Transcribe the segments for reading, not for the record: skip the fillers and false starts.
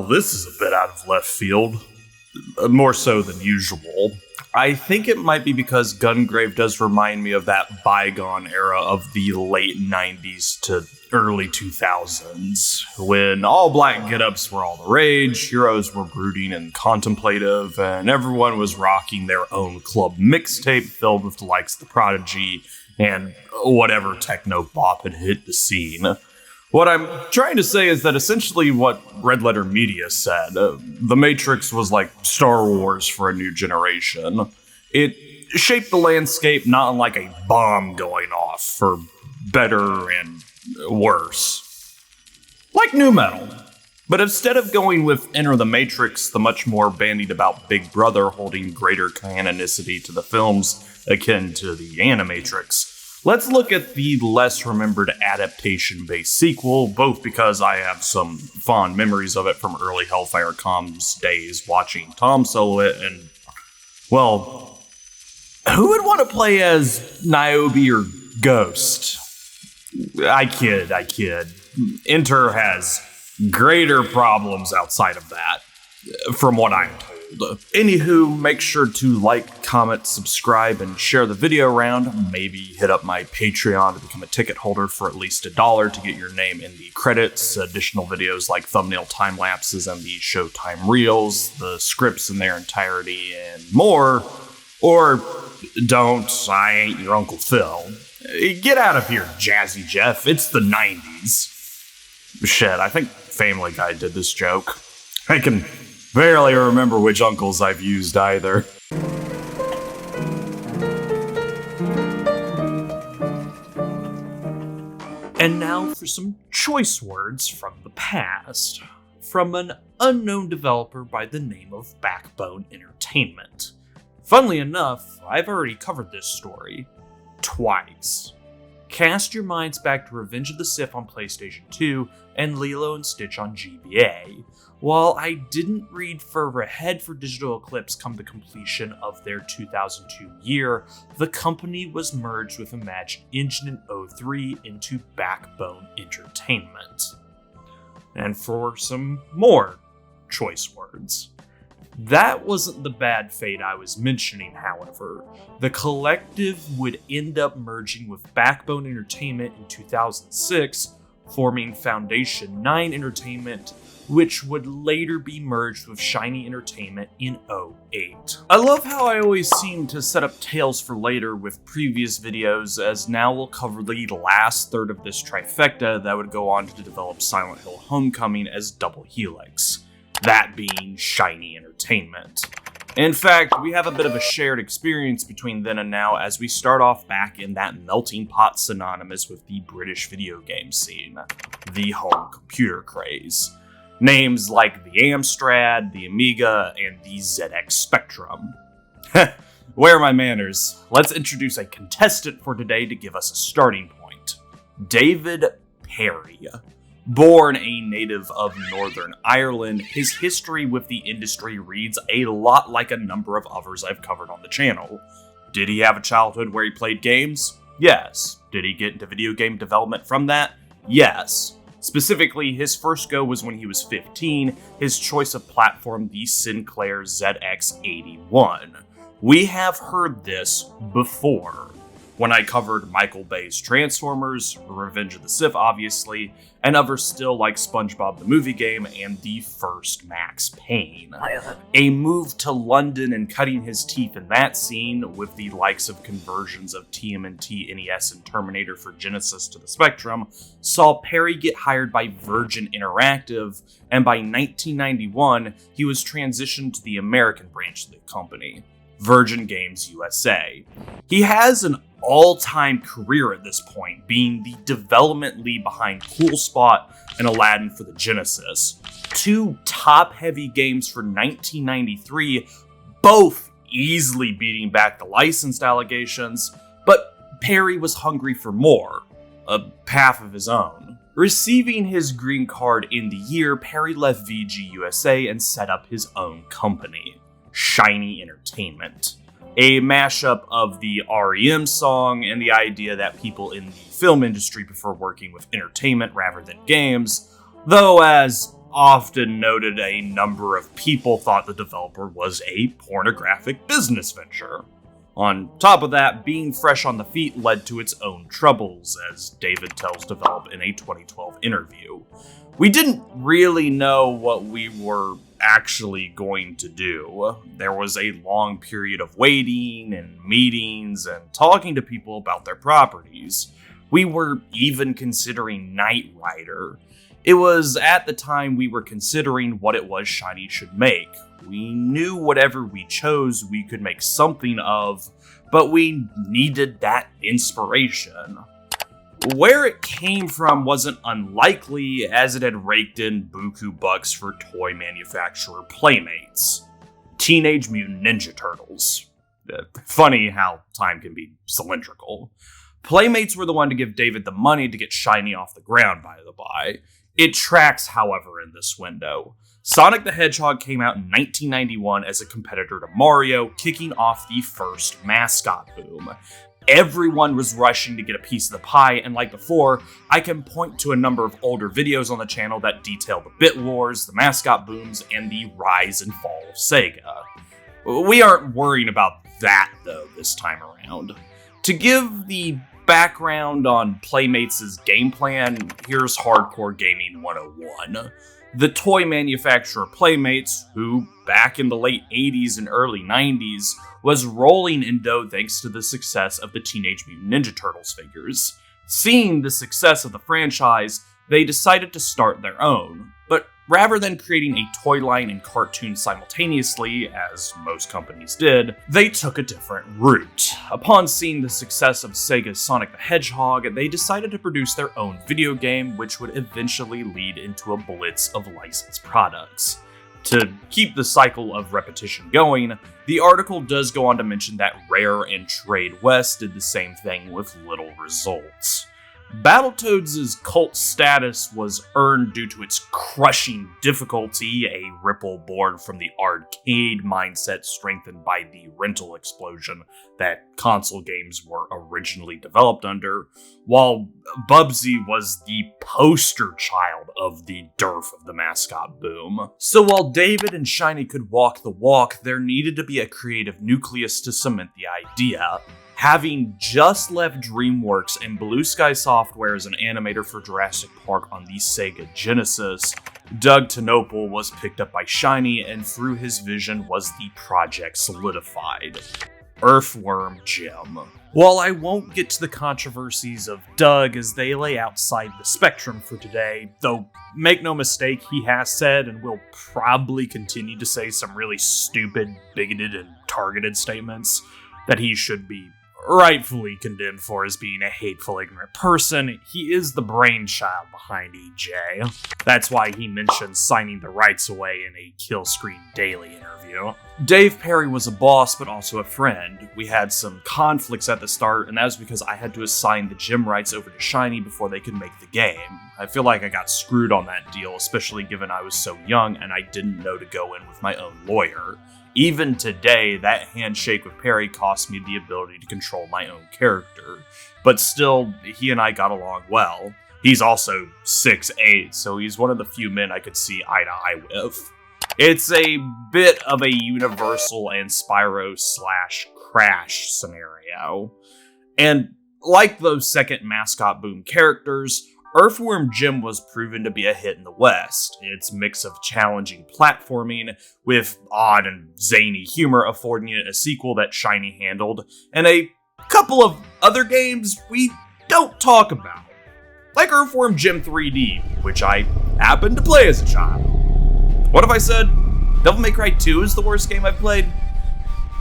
this is a bit out of left field. More so than usual. I think it might be because Gungrave does remind me of that bygone era of the late 90s to early 2000s, when all black get-ups were all the rage, heroes were brooding and contemplative, and everyone was rocking their own club mixtape filled with the likes of The Prodigy and whatever techno bop had hit the scene. What I'm trying to say is that essentially what Red Letter Media said, The Matrix was like Star Wars for a new generation. It shaped the landscape not unlike a bomb going off, for better and worse. Like nu metal. But instead of going with Enter the Matrix, the much more bandied about Big Brother holding greater canonicity to the films akin to the Animatrix, let's look at the less remembered adaptation-based sequel, both because I have some fond memories of it from early Hellfire Comms days watching Tom solo it, and, well, who would want to play as Niobe or Ghost? I kid. Enter has greater problems outside of that, from what I'm told. Anywho, make sure to like, comment, subscribe, and share the video around. Maybe hit up my Patreon to become a ticket holder for at least $1 to get your name in the credits, additional videos like thumbnail time lapses and the Showtime Reels, the scripts in their entirety, and more. Or don't, I ain't your Uncle Phil. Get out of here, Jazzy Jeff. It's the 90s. Shit, I think Family Guy did this joke. I can barely remember which uncles I've used either. And now for some choice words from the past. From an unknown developer by the name of Backbone Entertainment. Funnily enough, I've already covered this story twice. Cast your minds back to Revenge of the Sith on PlayStation 2 and Lilo and Stitch on GBA. While I didn't read further ahead for Digital Eclipse come the completion of their 2002 year, the company was merged with Imagine Engine in 03 into Backbone Entertainment. And for some more choice words. That wasn't the bad fate I was mentioning, however. The collective would end up merging with Backbone Entertainment in 2006, forming Foundation 9 Entertainment, which would later be merged with Shiny Entertainment in 2008. I love how I always seem to set up tales for later with previous videos, as now we'll cover the last third of this trifecta that would go on to develop Silent Hill Homecoming as Double Helix. That being Shiny Entertainment. In fact, we have a bit of a shared experience between then and now as we start off back in that melting pot synonymous with the British video game scene, the home computer craze. Names like the Amstrad, the Amiga, and the ZX Spectrum. Where are my manners? Let's introduce a contestant for today to give us a starting point. David Perry. Born a native of Northern Ireland, his history with the industry reads a lot like a number of others I've covered on the channel. Did he have a childhood where he played games? Yes. Did he get into video game development from that? Yes. Specifically, his first go was when he was 15, his choice of platform the Sinclair ZX81. We have heard this before, when I covered Michael Bay's Transformers, Revenge of the Sith obviously, and others still like SpongeBob the Movie Game and the first Max Payne. A move to London and cutting his teeth in that scene, with the likes of conversions of TMNT, NES, and Terminator for Genesis to the Spectrum, saw Perry get hired by Virgin Interactive, and by 1991, he was transitioned to the American branch of the company, Virgin Games USA. He has an all-time career at this point, being the development lead behind Cool Spot and Aladdin for the Genesis. Two top-heavy games for 1993, both easily beating back the licensed allegations, but Perry was hungry for more, a path of his own. Receiving his green card in the year, Perry left VG USA and set up his own company, Shiny Entertainment. A mashup of the REM song and the idea that people in the film industry prefer working with entertainment rather than games, though as often noted a number of people thought the developer was a pornographic business venture. On top of that, being fresh on the feet led to its own troubles, as David tells Develop in a 2012 interview. We didn't really know what we were actually going to do. There was a long period of waiting and meetings and talking to people about their properties. We were even considering Knight Rider. It was at the time we were considering what it was Shiny should make. We knew whatever we chose we could make something of, but we needed that inspiration. Where it came from wasn't unlikely, as it had raked in buku bucks for toy manufacturer Playmates. Teenage Mutant Ninja Turtles. Funny how time can be cylindrical. Playmates were the one to give David the money to get Shiny off the ground, by the by. It tracks, however, in this window. Sonic the Hedgehog came out in 1991 as a competitor to Mario, kicking off the first mascot boom. Everyone was rushing to get a piece of the pie, and like before, I can point to a number of older videos on the channel that detail the bit wars, the mascot booms, and the rise and fall of Sega. We aren't worrying about that, though, this time around. To give the background on Playmates' game plan, here's Hardcore Gaming 101. The toy manufacturer Playmates, who back in the late 80s and early 90s was rolling in dough thanks to the success of the Teenage Mutant Ninja Turtles figures. Seeing the success of the franchise, they decided to start their own, but rather than creating a toy line and cartoon simultaneously, as most companies did, they took a different route. Upon seeing the success of Sega's Sonic the Hedgehog, they decided to produce their own video game, which would eventually lead into a blitz of licensed products. To keep the cycle of repetition going, the article does go on to mention that Rare and Trade West did the same thing with little results. Battletoads' cult status was earned due to its crushing difficulty, a ripple born from the arcade mindset strengthened by the rental explosion that console games were originally developed under, while Bubsy was the poster child of the dearth of the mascot boom. So while David and Shiny could walk the walk, there needed to be a creative nucleus to cement the idea. Having just left DreamWorks and Blue Sky Software as an animator for Jurassic Park on the Sega Genesis, Doug TenNapel was picked up by Shiny, and through his vision was the project solidified. Earthworm Jim. While I won't get to the controversies of Doug as they lay outside the spectrum for today, though make no mistake, he has said and will probably continue to say some really stupid, bigoted, and targeted statements that he should be rightfully condemned for as being a hateful, ignorant person, he is the brainchild behind EJ. That's why he mentioned signing the rights away in a Kill Screen Daily interview. Dave Perry was a boss, but also a friend. We had some conflicts at the start, and that was because I had to assign the gym rights over to Shiny before they could make the game. I feel like I got screwed on that deal, especially given I was so young and I didn't know to go in with my own lawyer. Even today, that handshake with Perry cost me the ability to control my own character. But still, he and I got along well. He's also 6'8", so he's one of the few men I could see eye to eye with. It's a bit of a Universal and Spyro/Crash scenario. And like those second mascot boom characters, Earthworm Jim was proven to be a hit in the West. Its mix of challenging platforming with odd and zany humor affording it a sequel that Shiny handled, and a couple of other games we don't talk about. Like Earthworm Jim 3D, which I happened to play as a child. What if I said Devil May Cry 2 is the worst game I've played?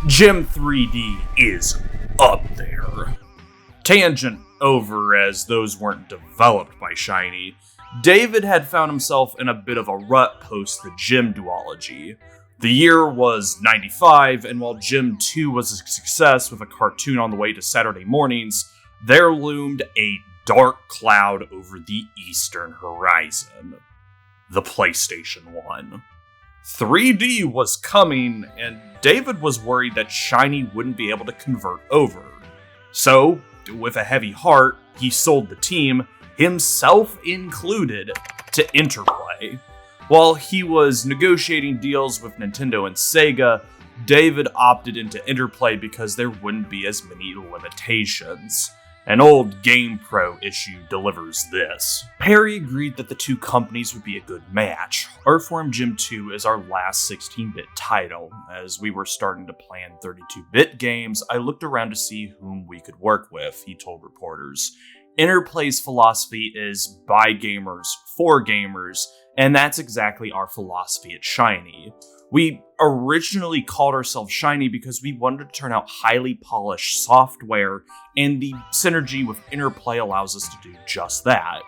Jim 3D is up there. Tangent over, as those weren't developed by Shiny. David had found himself in a bit of a rut post the Jim duology. The year was 95, and while Jim 2 was a success with a cartoon on the way to Saturday mornings, there loomed a dark cloud over the eastern horizon. The PlayStation 1. 3D was coming, and David was worried that Shiny wouldn't be able to convert over. So, with a heavy heart, he sold the team, himself included, to Interplay. While he was negotiating deals with Nintendo and Sega, David opted into Interplay because there wouldn't be as many limitations. An old GamePro issue delivers this. Perry agreed that the two companies would be a good match. Earthworm Jim 2 is our last 16-bit title. As we were starting to plan 32-bit games, I looked around to see whom we could work with, he told reporters. Interplay's philosophy is by gamers, for gamers, and that's exactly our philosophy at Shiny. We originally called ourselves Shiny because we wanted to turn out highly polished software, and the synergy with Interplay allows us to do just that.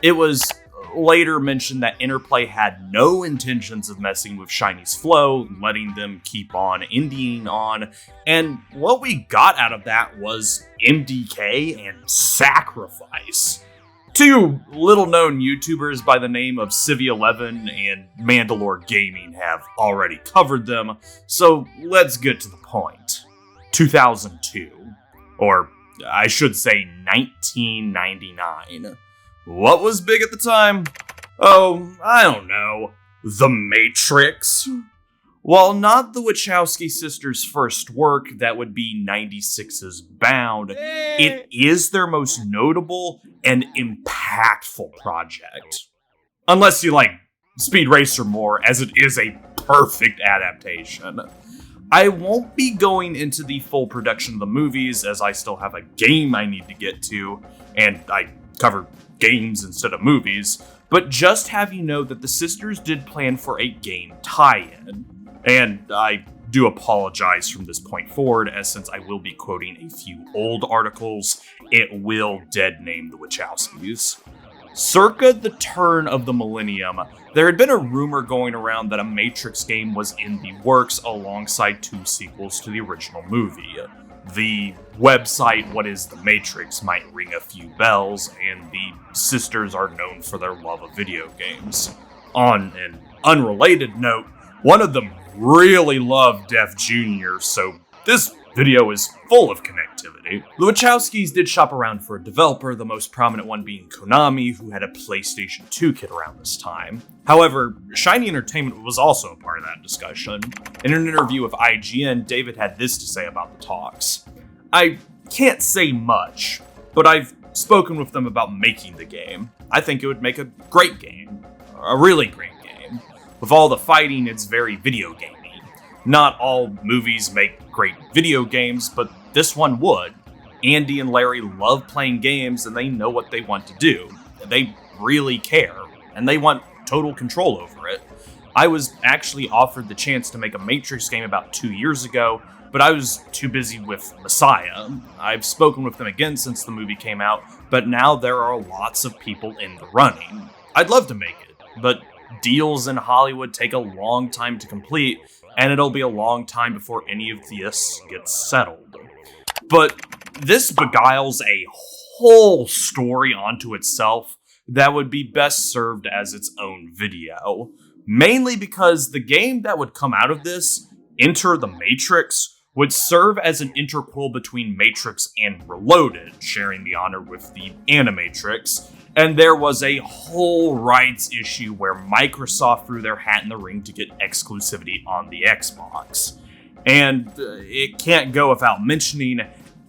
It was later mentioned that Interplay had no intentions of messing with Shiny's flow, letting them keep on indieing on, and what we got out of that was MDK and sacrifice. Two little-known YouTubers by the name of Civi11 and Mandalore Gaming have already covered them, so let's get to the point. 2002, or I should say 1999. What was big at the time? Oh, I don't know. The Matrix? While not the Wachowski sisters' first work, that would be 96's Bound, it is their most notable and impactful project. Unless you like Speed Racer more, as it is a perfect adaptation. I won't be going into the full production of the movies, as I still have a game I need to get to, and I cover games instead of movies, but just have you know that the sisters did plan for a game tie-in. And I do apologize from this point forward, as since I will be quoting a few old articles, it will dead name the Wachowskis. Circa the turn of the millennium, there had been a rumor going around that a Matrix game was in the works alongside two sequels to the original movie. The website What Is the Matrix might ring a few bells, and the sisters are known for their love of video games. On an unrelated note, one of them really loved Def Jr., so this video is full of connectivity. The Wachowskis did shop around for a developer, the most prominent one being Konami, who had a PlayStation 2 kit around this time. However, Shiny Entertainment was also a part of that discussion. In an interview with IGN, David had this to say about the talks. I can't say much, but I've spoken with them about making the game. I think it would make a great game. A really great game. With all the fighting, it's very video gamey. Not all movies make great video games, but this one would. Andy and Larry love playing games, and they know what they want to do. They really care, and they want total control over it. I was actually offered the chance to make a Matrix game about 2 years ago, but I was too busy with Messiah. I've spoken with them again since the movie came out, but now there are lots of people in the running. I'd love to make it, but deals in Hollywood take a long time to complete, and it'll be a long time before any of this gets settled. But this beguiles a whole story onto itself that would be best served as its own video. Mainly because the game that would come out of this, Enter the Matrix, would serve as an interquel between Matrix and Reloaded, sharing the honor with the Animatrix, and there was a whole rights issue where Microsoft threw their hat in the ring to get exclusivity on the Xbox. And it can't go without mentioning,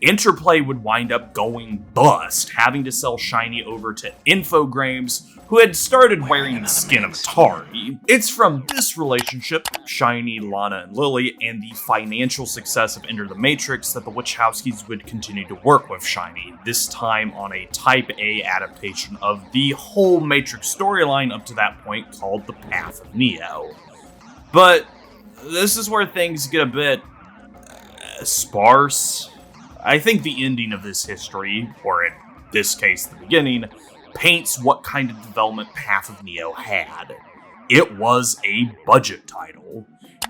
Interplay would wind up going bust, having to sell Shiny over to Infogrames, who had started wearing the skin of Atari. It's from this relationship, Shiny, Lana, and Lily, and the financial success of Enter the Matrix that the Wachowskis would continue to work with Shiny, this time on a Type A adaptation of the whole Matrix storyline up to that point called The Path of Neo. But this is where things get a bit sparse. I think the ending of this history, or in this case the beginning, paints what kind of development Path of Neo had. It was a budget title.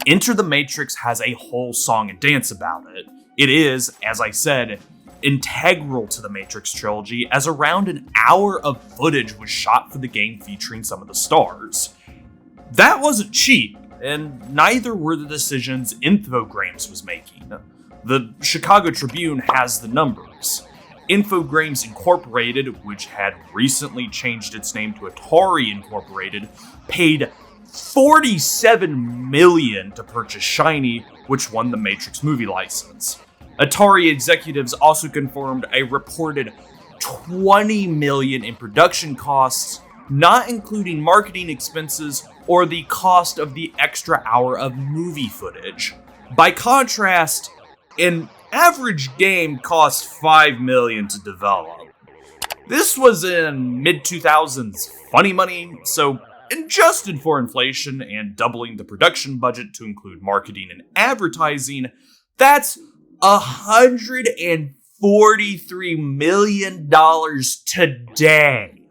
Enter the Matrix has a whole song and dance about it. It is, as I said, integral to the Matrix trilogy, as around an hour of footage was shot for the game featuring some of the stars. That wasn't cheap, and neither were the decisions Infogrames was making. The Chicago Tribune has the numbers. Infogrames Incorporated, which had recently changed its name to Atari Incorporated, paid $47 million to purchase Shiny, which won the Matrix movie license. Atari executives also confirmed a reported $20 million in production costs, not including marketing expenses or the cost of the extra hour of movie footage. By contrast, an average game cost $5 million to develop. This was in mid-2000s funny money, so adjusted for inflation and doubling the production budget to include marketing and advertising, that's $143 million today.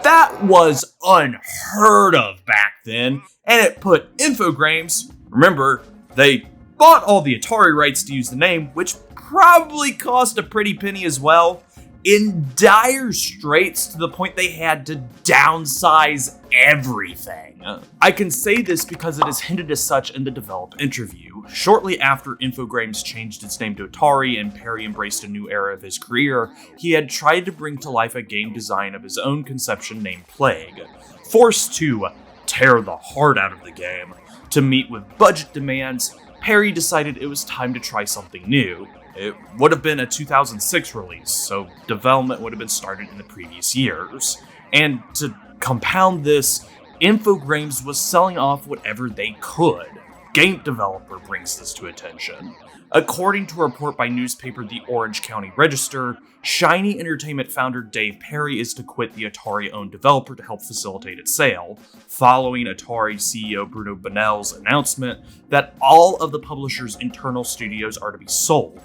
That was unheard of back then, and it put Infogrames, remember, they bought all the Atari rights to use the name, which probably cost a pretty penny as well, in dire straits to the point they had to downsize everything. I can say this because it is hinted as such in the Develop interview. Shortly after Infogrames changed its name to Atari and Perry embraced a new era of his career, he had tried to bring to life a game design of his own conception named Plague. Forced to tear the heart out of the game to meet with budget demands, Perry decided it was time to try something new. It would have been a 2006 release, so development would have been started in the previous years. And to compound this, Infogrames was selling off whatever they could. Game Developer brings this to attention. According to a report by newspaper The Orange County Register, Shiny Entertainment founder Dave Perry is to quit the Atari-owned developer to help facilitate its sale, following Atari CEO Bruno Bonnell's announcement that all of the publisher's internal studios are to be sold.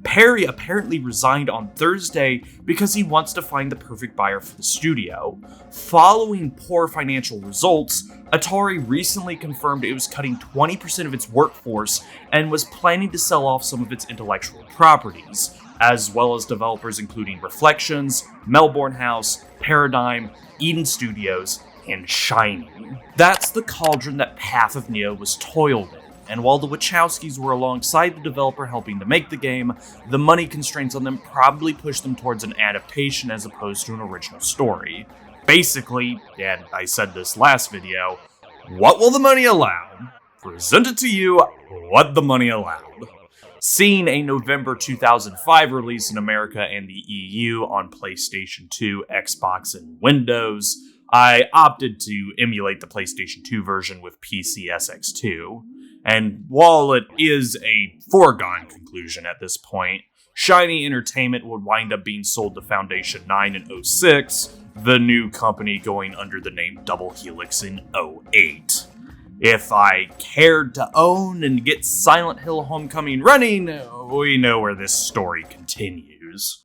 Perry apparently resigned on Thursday because he wants to find the perfect buyer for the studio. Following poor financial results, Atari recently confirmed it was cutting 20% of its workforce and was planning to sell off some of its intellectual properties, as well as developers including Reflections, Melbourne House, Paradigm, Eden Studios, and Shiny. That's the cauldron that Path of Neo was toiled in. And while the Wachowskis were alongside the developer helping to make the game, the money constraints on them probably pushed them towards an adaptation as opposed to an original story. Basically, and I said this last video, what will the money allow? Presented to you what the money allowed. Seeing a November 2005 release in America and the EU on PlayStation 2, Xbox, and Windows, I opted to emulate the PlayStation 2 version with PCSX2. And while it is a foregone conclusion at this point, Shiny Entertainment would wind up being sold to Foundation 9 in 2006, the new company going under the name Double Helix in 2008. If I cared to own and get Silent Hill Homecoming running, we know where this story continues.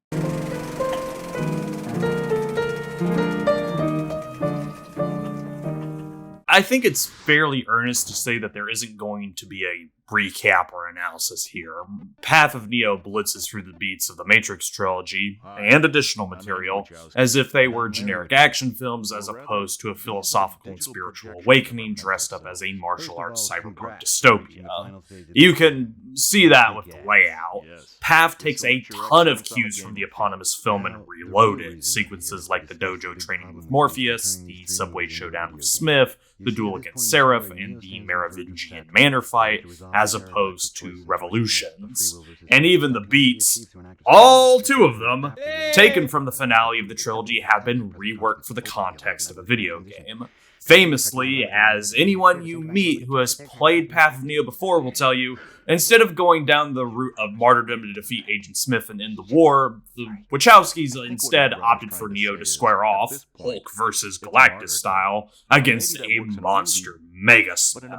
I think it's fairly earnest to say that there isn't going to be a recap or analysis here. Path of Neo blitzes through the beats of the Matrix trilogy and additional material as if they were generic action films as opposed to a philosophical and spiritual awakening dressed up as a martial arts cyberpunk dystopia. You can see that with the layout. Path takes a ton of cues from the eponymous film and Reloaded, sequences like the dojo training with Morpheus, the subway showdown with Smith, the duel against Seraph, and the Merovingian manor fight, as opposed to Revolutions. And even the beats, all two of them, taken from the finale of the trilogy, have been reworked for the context of a video game. Famously, as anyone you meet who has played Path of Neo before will tell you, instead of going down the route of martyrdom to defeat Agent Smith and end the war, the Wachowskis instead opted for Neo to square off, Hulk versus Galactus style, against a monster Mega Smith.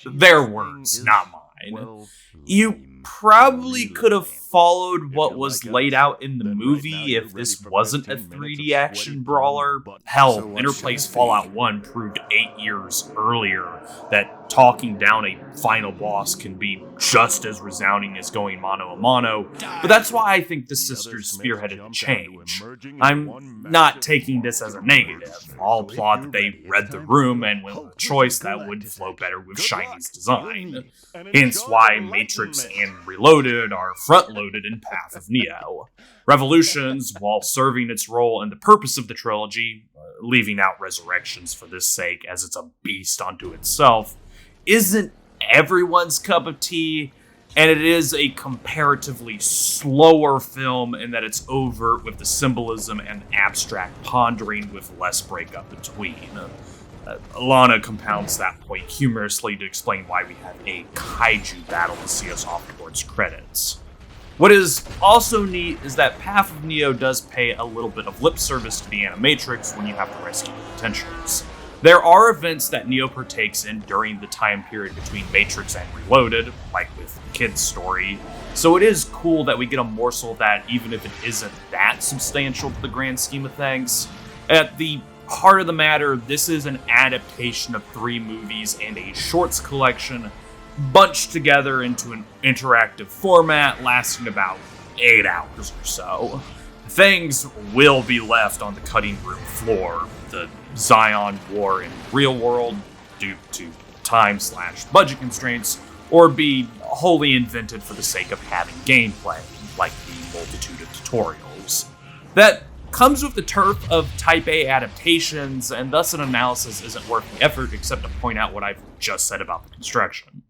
Their words, not mine. You probably could have followed what was laid out in the movie if this wasn't a 3D action brawler. Hell, Interplay's Fallout 1 proved 8 years earlier that talking down a final boss can be just as resounding as going mano a mano, but that's why I think the sisters spearheaded the change. I'm not taking this as a negative. I'll applaud that they read the room and went with a choice that would flow better with Shiny's design. Hence why Matrix and and Reloaded are front-loaded in Path of Neo. Revolutions, while serving its role and the purpose of the trilogy, leaving out Resurrections for this sake as it's a beast unto itself, isn't everyone's cup of tea, and it is a comparatively slower film in that it's overt with the symbolism and abstract pondering with less breakup between. Alana compounds that point humorously to explain why we have a kaiju battle to see us off towards credits. What is also neat is that Path of Neo does pay a little bit of lip service to the Animatrix when you have to rescue the Potentials. There are events that Neo partakes in during the time period between Matrix and Reloaded, like with the kid's story, so it is cool that we get a morsel of that even if it isn't that substantial to the grand scheme of things. At the heart of the matter, this is an adaptation of 3 movies and a shorts collection bunched together into an interactive format lasting about 8 hours or so. Things will be left on the cutting room floor. The Zion War in real world, due to time/budget constraints, or be wholly invented for the sake of having gameplay, like the multitude of tutorials. That comes with the turf of Type A adaptations, and thus an analysis isn't worth the effort except to point out what I've just said about the construction.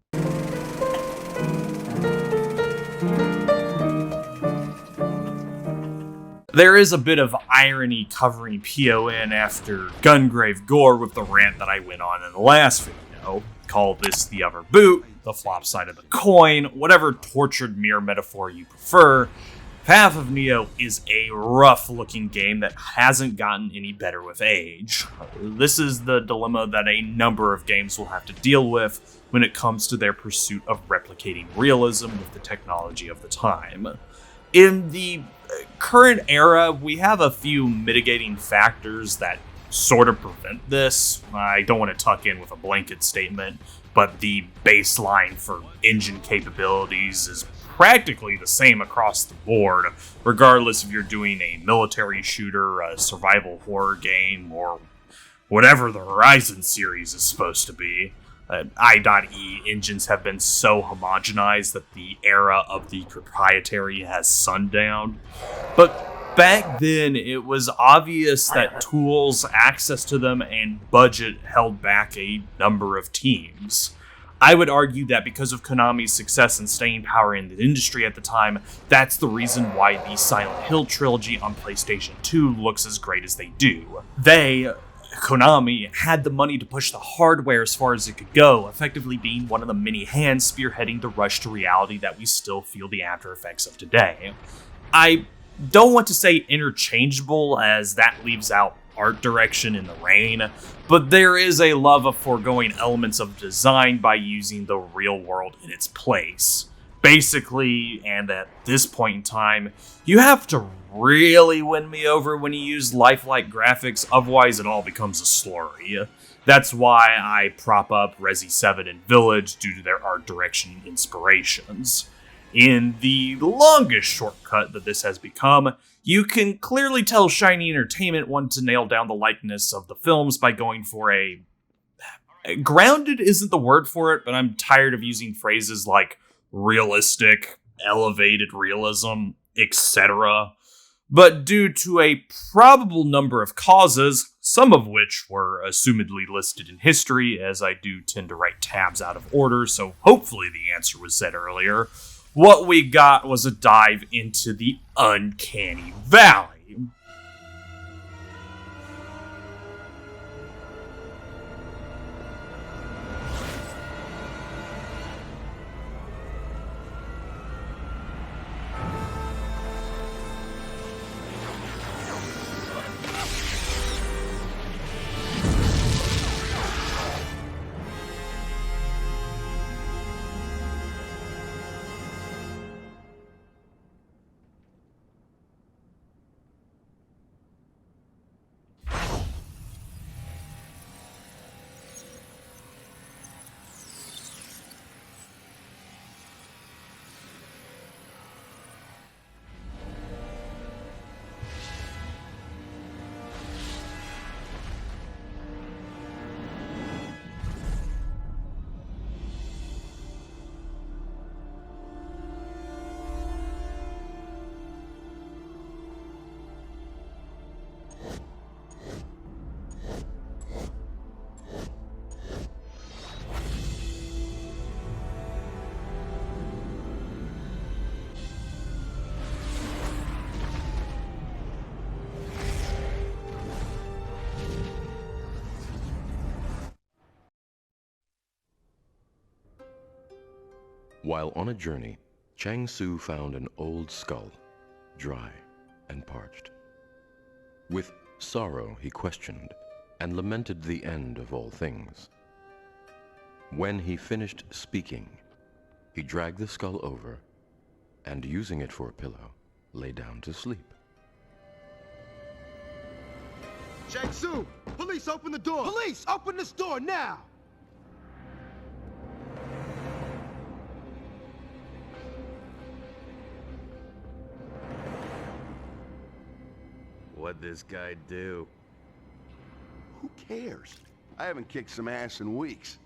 There is a bit of irony covering PON after Gungrave gore with the rant that I went on in the last video. Call this the other boot, the flop side of the coin, whatever tortured mirror metaphor you prefer. Path of Neo is a rough-looking game that hasn't gotten any better with age. This is the dilemma that a number of games will have to deal with when it comes to their pursuit of replicating realism with the technology of the time. In the current era, we have a few mitigating factors that sort of prevent this. I don't want to tuck in with a blanket statement, but the baseline for engine capabilities is practically the same across the board, regardless if you're doing a military shooter, a survival horror game, or whatever the Horizon series is supposed to be. I.E. engines have been so homogenized that the era of the proprietary has sundown. But back then, it was obvious that tools, access to them, and budget held back a number of teams. I would argue that because of Konami's success and staying power in the industry at the time, that's the reason why the Silent Hill trilogy on PlayStation 2 looks as great as they do. Konami had the money to push the hardware as far as it could go, effectively being one of the many hands spearheading the rush to reality that we still feel the after effects of today. I don't want to say interchangeable, as that leaves out art direction in the rain, but there is a love of foregoing elements of design by using the real world in its place. Basically, and at this point in time, you have to really win me over when you use lifelike graphics, otherwise it all becomes a slurry. That's why I prop up Resi 7 and Village due to their art direction and inspirations. In the longest shortcut that this has become, you can clearly tell Shiny Entertainment wanted to nail down the likeness of the films by going for a... grounded isn't the word for it, but I'm tired of using phrases like realistic, elevated realism, etc. But due to a probable number of causes, some of which were assumedly listed in history, as I do tend to write tabs out of order, so hopefully the answer was said earlier, what we got was a dive into the uncanny valley. While on a journey, Chang Su found an old skull, dry and parched. With sorrow he questioned and lamented the end of all things. When he finished speaking, he dragged the skull over and, using it for a pillow, lay down to sleep. Chang Su! Police, open the door! Police, open this door now! What'd this guy do? Who cares? I haven't kicked some ass in weeks.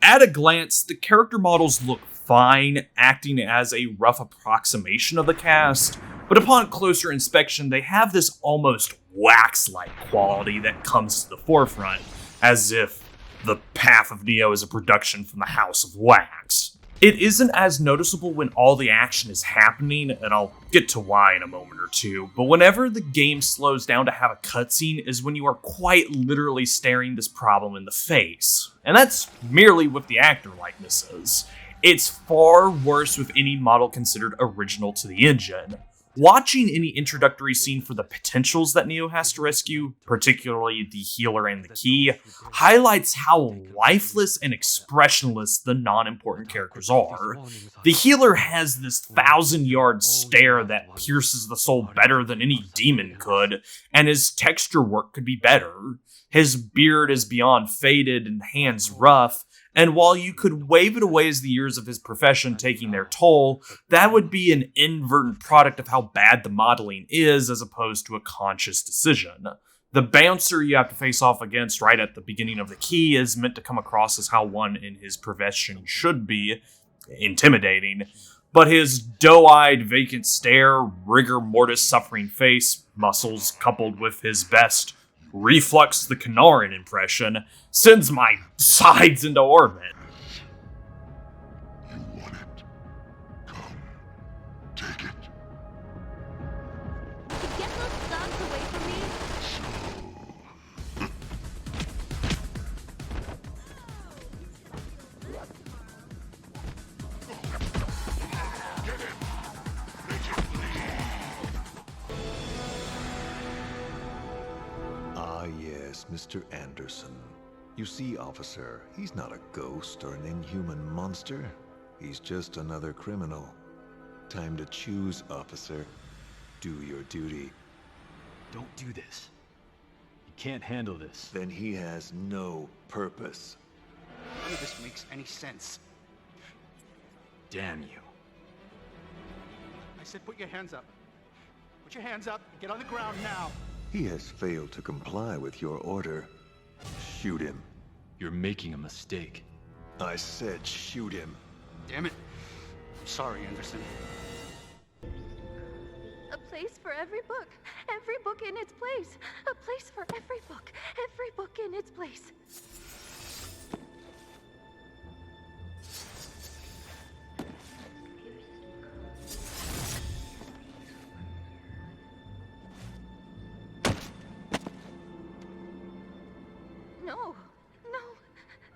At a glance, the character models look fine, acting as a rough approximation of the cast, but upon closer inspection, they have this almost wax-like quality that comes to the forefront, as if the Path of Neo is a production from the House of Wax. It isn't as noticeable when all the action is happening, and I'll get to why in a moment or two, but whenever the game slows down to have a cutscene is when you are quite literally staring this problem in the face. And that's merely with the actor likenesses. It's far worse with any model considered original to the engine. Watching any introductory scene for the potentials that Neo has to rescue, particularly the healer and the key, highlights how lifeless and expressionless the non-important characters are. The healer has this 1,000-yard stare that pierces the soul better than any demon could, and his texture work could be better. His beard is beyond faded and hands rough, and while you could wave it away as the years of his profession taking their toll, that would be an inadvertent product of how bad the modeling is as opposed to a conscious decision. The bouncer you have to face off against right at the beginning of the key is meant to come across as how one in his profession should be, intimidating, but his doe-eyed vacant stare, rigor mortis suffering face, muscles coupled with his best Reflux the Canarin impression sends my sides into orbit. You want it? Come, take it. Get those thugs away from me! Ah, yes, Mr. Anderson. You see, officer, he's not a ghost or an inhuman monster. He's just another criminal. Time to choose, officer. Do your duty. Don't do this. You can't handle this. Then he has no purpose. None of this makes any sense. Damn you. I said put your hands up. Put your hands up and get on the ground now. He has failed to comply with your order. Shoot him. You're making a mistake. I said shoot him. Damn it. I'm sorry, Anderson. A place for every book in its place. A place for every book in its place. No,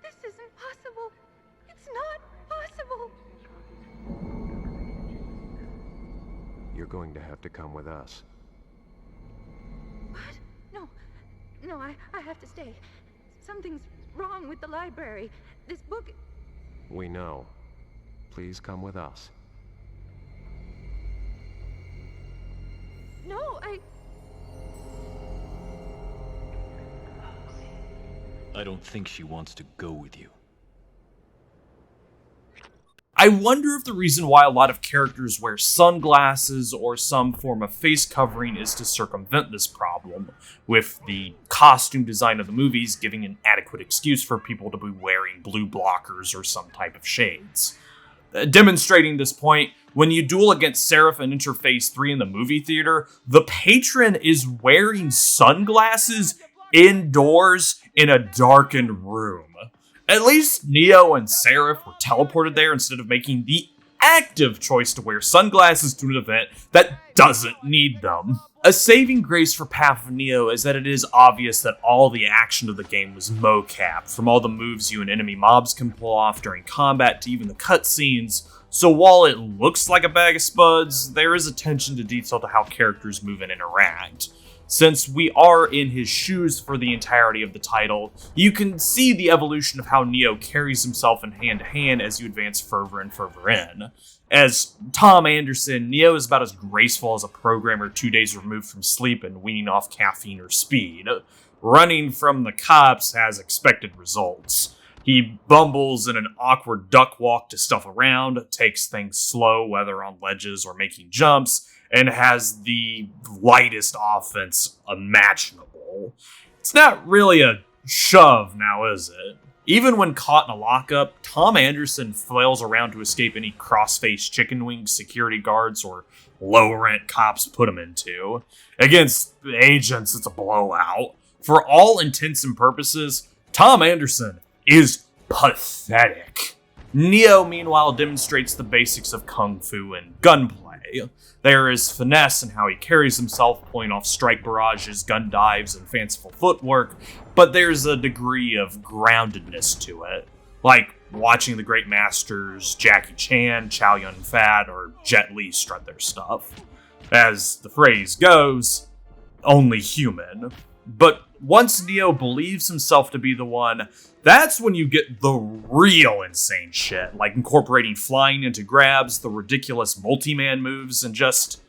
this isn't possible. It's not possible. You're going to have to come with us. What? No, I have to stay. Something's wrong with the library. This book... We know. Please come with us. No, I don't think she wants to go with you. I wonder if the reason why a lot of characters wear sunglasses or some form of face covering is to circumvent this problem, with the costume design of the movies giving an adequate excuse for people to be wearing blue blockers or some type of shades. Demonstrating this point, when you duel against Seraph in Interface 3 in the movie theater, the patron is wearing sunglasses indoors in a darkened room. At least Neo and Seraph were teleported there instead of making the active choice to wear sunglasses to an event that doesn't need them. A saving grace for Path of Neo is that it is obvious that all the action of the game was mocap, from all the moves you and enemy mobs can pull off during combat to even the cutscenes, so while it looks like a bag of spuds, there is attention to detail to how characters move and interact. Since we are in his shoes for the entirety of the title, you can see the evolution of how Neo carries himself in hand-to-hand as you advance further and further in. As Tom Anderson, Neo is about as graceful as a programmer 2 days removed from sleep and weaning off caffeine or speed. Running from the cops has expected results. He bumbles in an awkward duck walk to stuff around, takes things slow, whether on ledges or making jumps, and has the lightest offense imaginable. It's not really a shove now, is it? Even when caught in a lockup, Tom Anderson flails around to escape any cross-faced chicken wing security guards or low-rent cops put him into. Against agents, it's a blowout. For all intents and purposes, Tom Anderson is pathetic. Neo, meanwhile, demonstrates the basics of kung fu and gunplay. There is finesse in how he carries himself, pulling off strike barrages, gun dives, and fanciful footwork, but there's a degree of groundedness to it, like watching the great masters Jackie Chan, Chow Yun-fat, or Jet Li strut their stuff. As the phrase goes, only human. But once Neo believes himself to be the one, that's when you get the real insane shit, like incorporating flying into grabs, the ridiculous multi-man moves, and just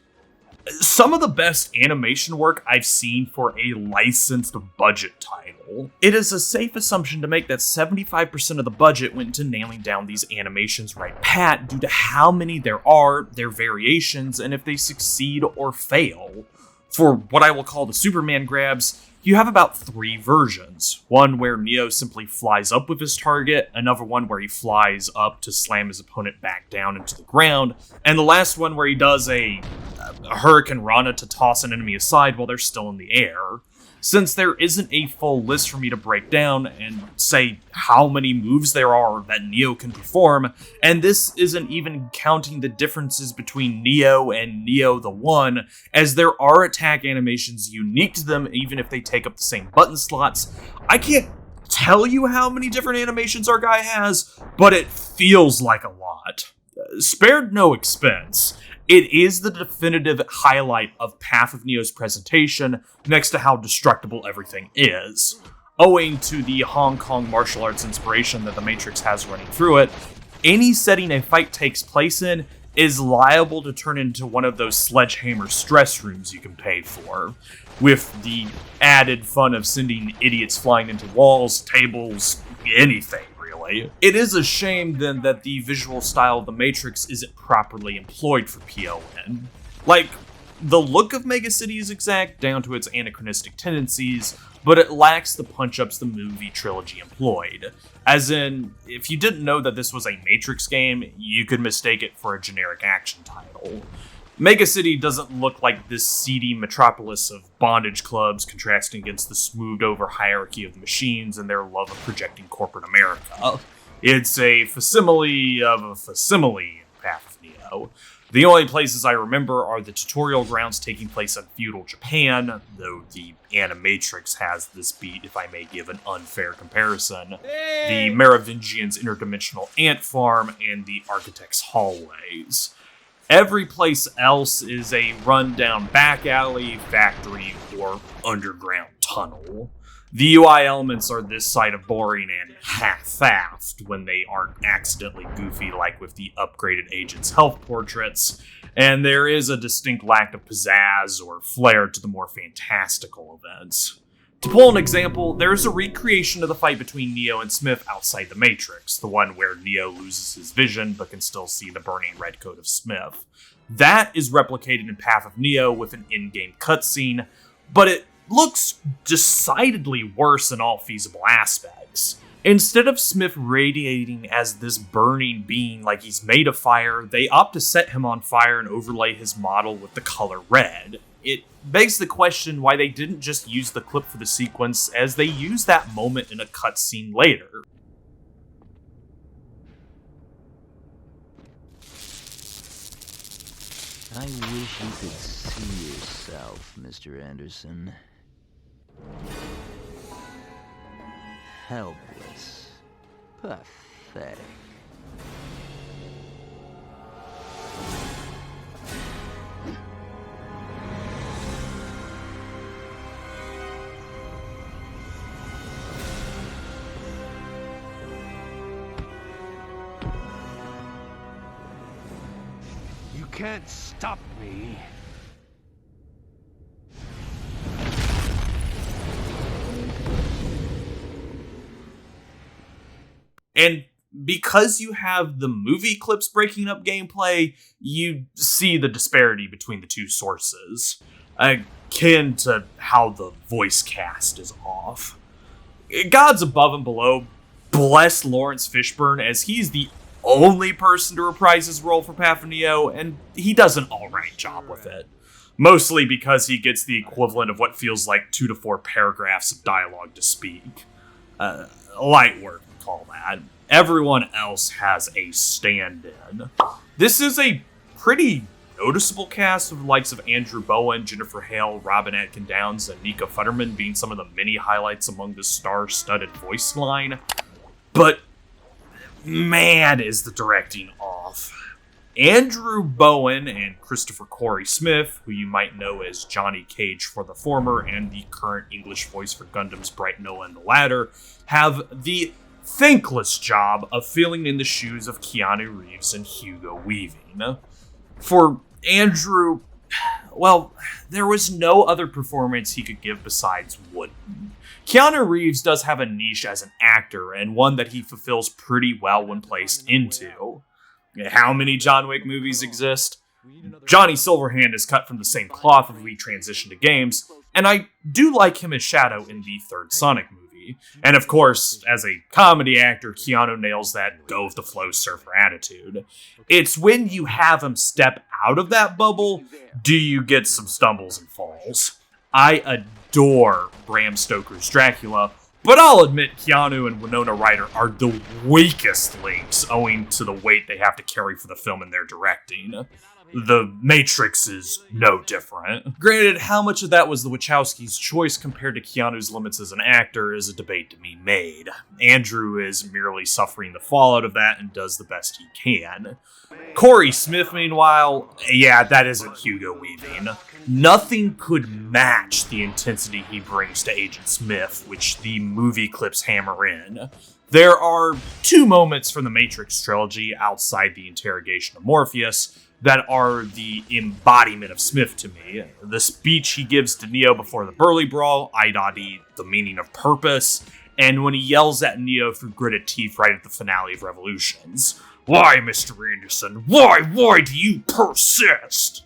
some of the best animation work I've seen for a licensed budget title. It is a safe assumption to make that 75% of the budget went into nailing down these animations right pat due to how many there are, their variations, and if they succeed or fail. For what I will call the Superman grabs, you have about 3 versions. One where Neo simply flies up with his target, another one where he flies up to slam his opponent back down into the ground, and the last one where he does a Hurricane Rana to toss an enemy aside while they're still in the air. Since there isn't a full list for me to break down and say how many moves there are that Neo can perform, and this isn't even counting the differences between Neo and Neo the One, as there are attack animations unique to them even if they take up the same button slots, I can't tell you how many different animations our guy has, but it feels like a lot. Spared no expense. It is the definitive highlight of Path of Neo's presentation, next to how destructible everything is. Owing to the Hong Kong martial arts inspiration that the Matrix has running through it, any setting a fight takes place in is liable to turn into one of those sledgehammer stress rooms you can pay for, with the added fun of sending idiots flying into walls, tables, anything. It is a shame, then, that the visual style of the Matrix isn't properly employed for PON. Like, the look of Mega City is exact, down to its anachronistic tendencies, but it lacks the punch-ups the movie trilogy employed. As in, if you didn't know that this was a Matrix game, you could mistake it for a generic action title. Mega City doesn't look like this seedy metropolis of bondage clubs contrasting against the smoothed-over hierarchy of the machines and their love of projecting corporate America. It's a facsimile of a facsimile in Path of Neo. The only places I remember are the tutorial grounds taking place in feudal Japan, though the Animatrix has this beat, if I may give an unfair comparison, the Merovingians' interdimensional ant farm, and the architect's hallways. Every place else is a rundown back alley, factory, or underground tunnel. The UI elements are this side of boring and half-assed when they aren't accidentally goofy like with the upgraded agents' health portraits, and there is a distinct lack of pizzazz or flair to the more fantastical events. To pull an example, there's a recreation of the fight between Neo and Smith outside the Matrix, the one where Neo loses his vision but can still see the burning red coat of Smith. That is replicated in Path of Neo with an in-game cutscene, but it looks decidedly worse in all feasible aspects. Instead of Smith radiating as this burning being like he's made of fire, they opt to set him on fire and overlay his model with the color red. It begs the question why they didn't just use the clip for the sequence, as they use that moment in a cutscene later. I wish you could see yourself, Mr. Anderson. Helpless. Pathetic. You can't stop me. And because you have the movie clips breaking up gameplay, you see the disparity between the two sources, akin to how the voice cast is off. Gods above and below bless Lawrence Fishburne, as he's the only person to reprise his role for Path of Neo, and he does an alright job with it. Mostly because he gets the equivalent of what feels like 2 to 4 paragraphs of dialogue to speak. Light work, we call that. Everyone else has a stand-in. This is a pretty noticeable cast of the likes of Andrew Bowen, Jennifer Hale, Robin Atkin Downs, and Nika Futterman being some of the many highlights among the star-studded voice line. But man, is the directing off. Andrew Bowen and Christopher Corey Smith, who you might know as Johnny Cage for the former and the current English voice for Gundam's Bright Noah in the latter, have the thankless job of filling in the shoes of Keanu Reeves and Hugo Weaving. For Andrew, well, there was no other performance he could give besides Wooden. Keanu Reeves does have a niche as an actor, and one that he fulfills pretty well when placed into. How many John Wick movies exist? Johnny Silverhand is cut from the same cloth if we transition to games, and I do like him as Shadow in the third Sonic movie. And of course, as a comedy actor, Keanu nails that go-with-the-flow surfer attitude. It's when you have him step out of that bubble, do you get some stumbles and falls. I adore Bram Stoker's Dracula, but I'll admit Keanu and Winona Ryder are the weakest links owing to the weight they have to carry for the film and their directing. The Matrix is no different. Granted, how much of that was the Wachowskis' choice compared to Keanu's limits as an actor is a debate to be made. Andrew is merely suffering the fallout of that and does the best he can. Corey Smith, meanwhile, yeah, that isn't Hugo Weaving. Nothing could match the intensity he brings to Agent Smith, which the movie clips hammer in. There are 2 moments from the Matrix trilogy outside the interrogation of Morpheus that are the embodiment of Smith to me. The speech he gives to Neo before the Burly Brawl, i.e. the meaning of purpose, and when he yells at Neo through gritted teeth right at the finale of Revolutions. Why, Mr. Anderson? Why do you persist?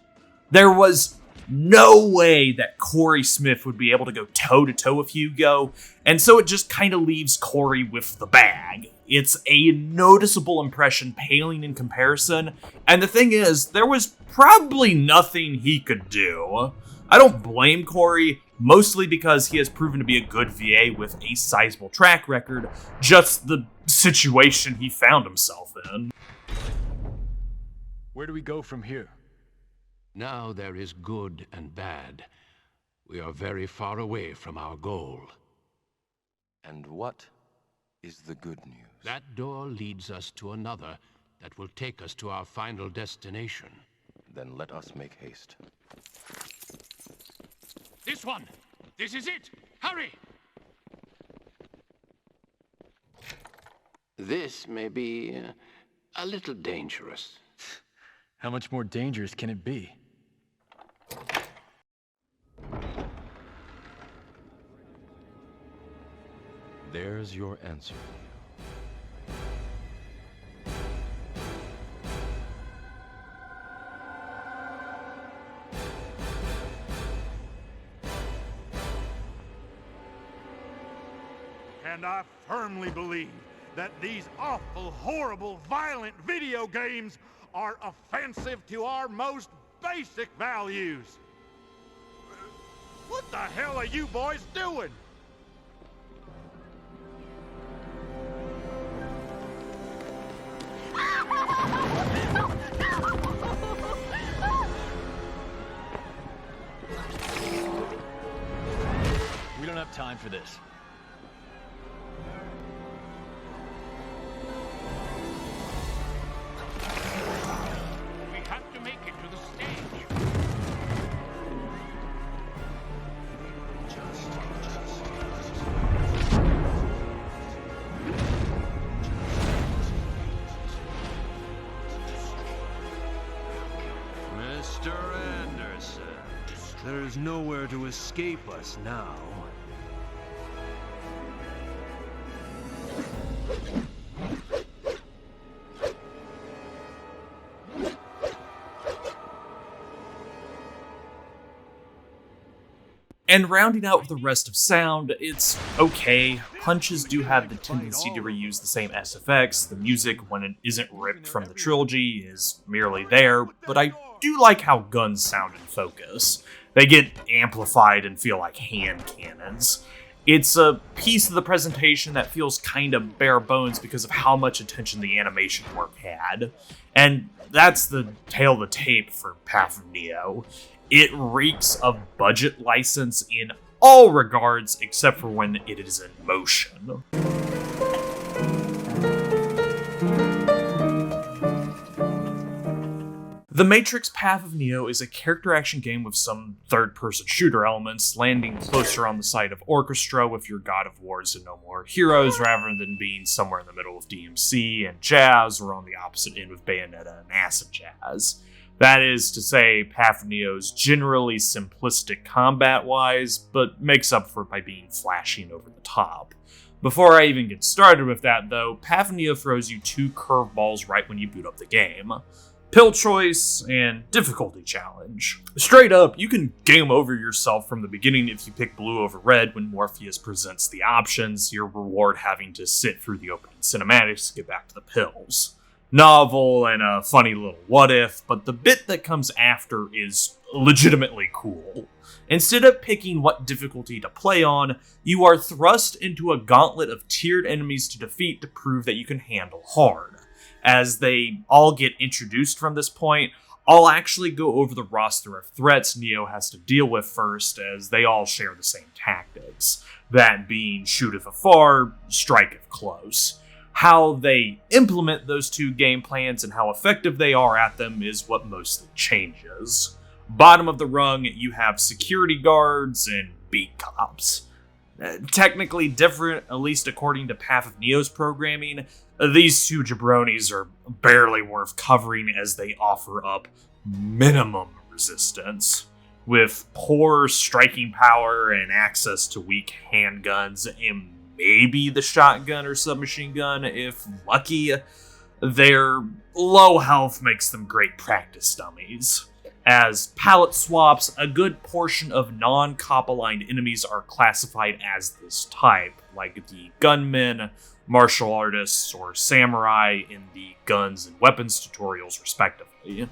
There was no way that Corey Smith would be able to go toe-to-toe with Hugo, and so it just kind of leaves Corey with the bag. It's a noticeable impression paling in comparison, and the thing is, there was probably nothing he could do. I don't blame Corey, mostly because he has proven to be a good VA with a sizable track record, just the situation he found himself in. Where do we go from here? Now there is good and bad. We are very far away from our goal. And what is the good news? That door leads us to another that will take us to our final destination. Then let us make haste. This one! This is it! Hurry! This may be a little dangerous. How much more dangerous can it be? There's your answer. And I firmly believe that these awful, horrible, violent video games are offensive to our most basic values. What the hell are you boys doing? time for this. We have to make it to the stage. Mr. Anderson, there's nowhere to escape us now. And rounding out with the rest of sound, it's okay. Punches do have the tendency to reuse the same SFX. The music, when it isn't ripped from the trilogy, is merely there, but I do like how guns sound in focus. They get amplified and feel like hand cannons. It's a piece of the presentation that feels kind of bare bones because of how much attention the animation work had. And that's the tail of the tape for Path of Neo. It reeks of budget license in all regards except for when it is in motion. The Matrix Path of Neo is a character action game with some third-person shooter elements, landing closer on the side of Orchestra with your God of Wars and No More Heroes, rather than being somewhere in the middle of DMC and Jazz, or on the opposite end with Bayonetta and Acid Jazz. That is to say, Path of Neo is generally simplistic combat-wise, but makes up for it by being flashy and over the top. Before I even get started with that, though, Path of Neo throws you two curveballs right when you boot up the game. Pill choice and difficulty challenge. Straight up, you can game over yourself from the beginning if you pick blue over red when Morpheus presents the options, your reward having to sit through the opening cinematics to get back to the pills. Novel and a funny little what if, but the bit that comes after is legitimately cool. Instead of picking what difficulty to play on, you are thrust into a gauntlet of tiered enemies to defeat to prove that you can handle hard. As they all get introduced from this point, I'll actually go over the roster of threats Neo has to deal with first, as they all share the same tactics. That being shoot if afar, strike if close. How they implement those two game plans and how effective they are at them is what mostly changes. Bottom of the rung, you have security guards and beat cops. Technically different, at least according to Path of Neo's programming, these two jabronis are barely worth covering as they offer up minimum resistance. With poor striking power and access to weak handguns and maybe the shotgun or submachine gun if lucky, their low health makes them great practice dummies. As palette swaps, a good portion of non-cop-aligned enemies are classified as this type, like the gunmen, martial artists, or samurai in the guns and weapons tutorials respectively.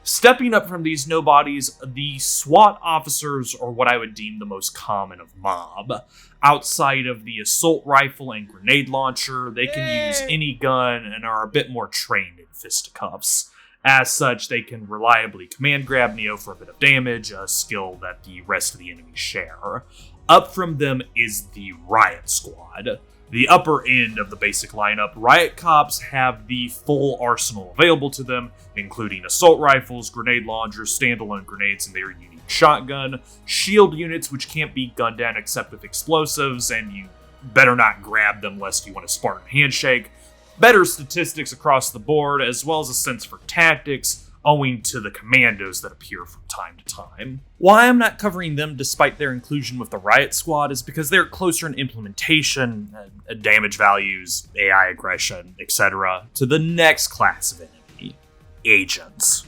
Stepping up from these nobodies, the SWAT officers are what I would deem the most common of mob. Outside of the assault rifle and grenade launcher, they can use any gun and are a bit more trained in fisticuffs. As such, they can reliably command grab Neo for a bit of damage, a skill that the rest of the enemies share. Up from them is the Riot Squad. The upper end of the basic lineup, Riot Cops have the full arsenal available to them, including assault rifles, grenade launchers, standalone grenades, and their unique shotgun, shield units which can't be gunned down except with explosives, and you better not grab them lest you want a Spartan handshake, better statistics across the board, as well as a sense for tactics, owing to the commandos that appear from time to time. Why I'm not covering them despite their inclusion with the Riot Squad is because they're closer in implementation, damage values, AI aggression, etc., to the next class of enemy, agents.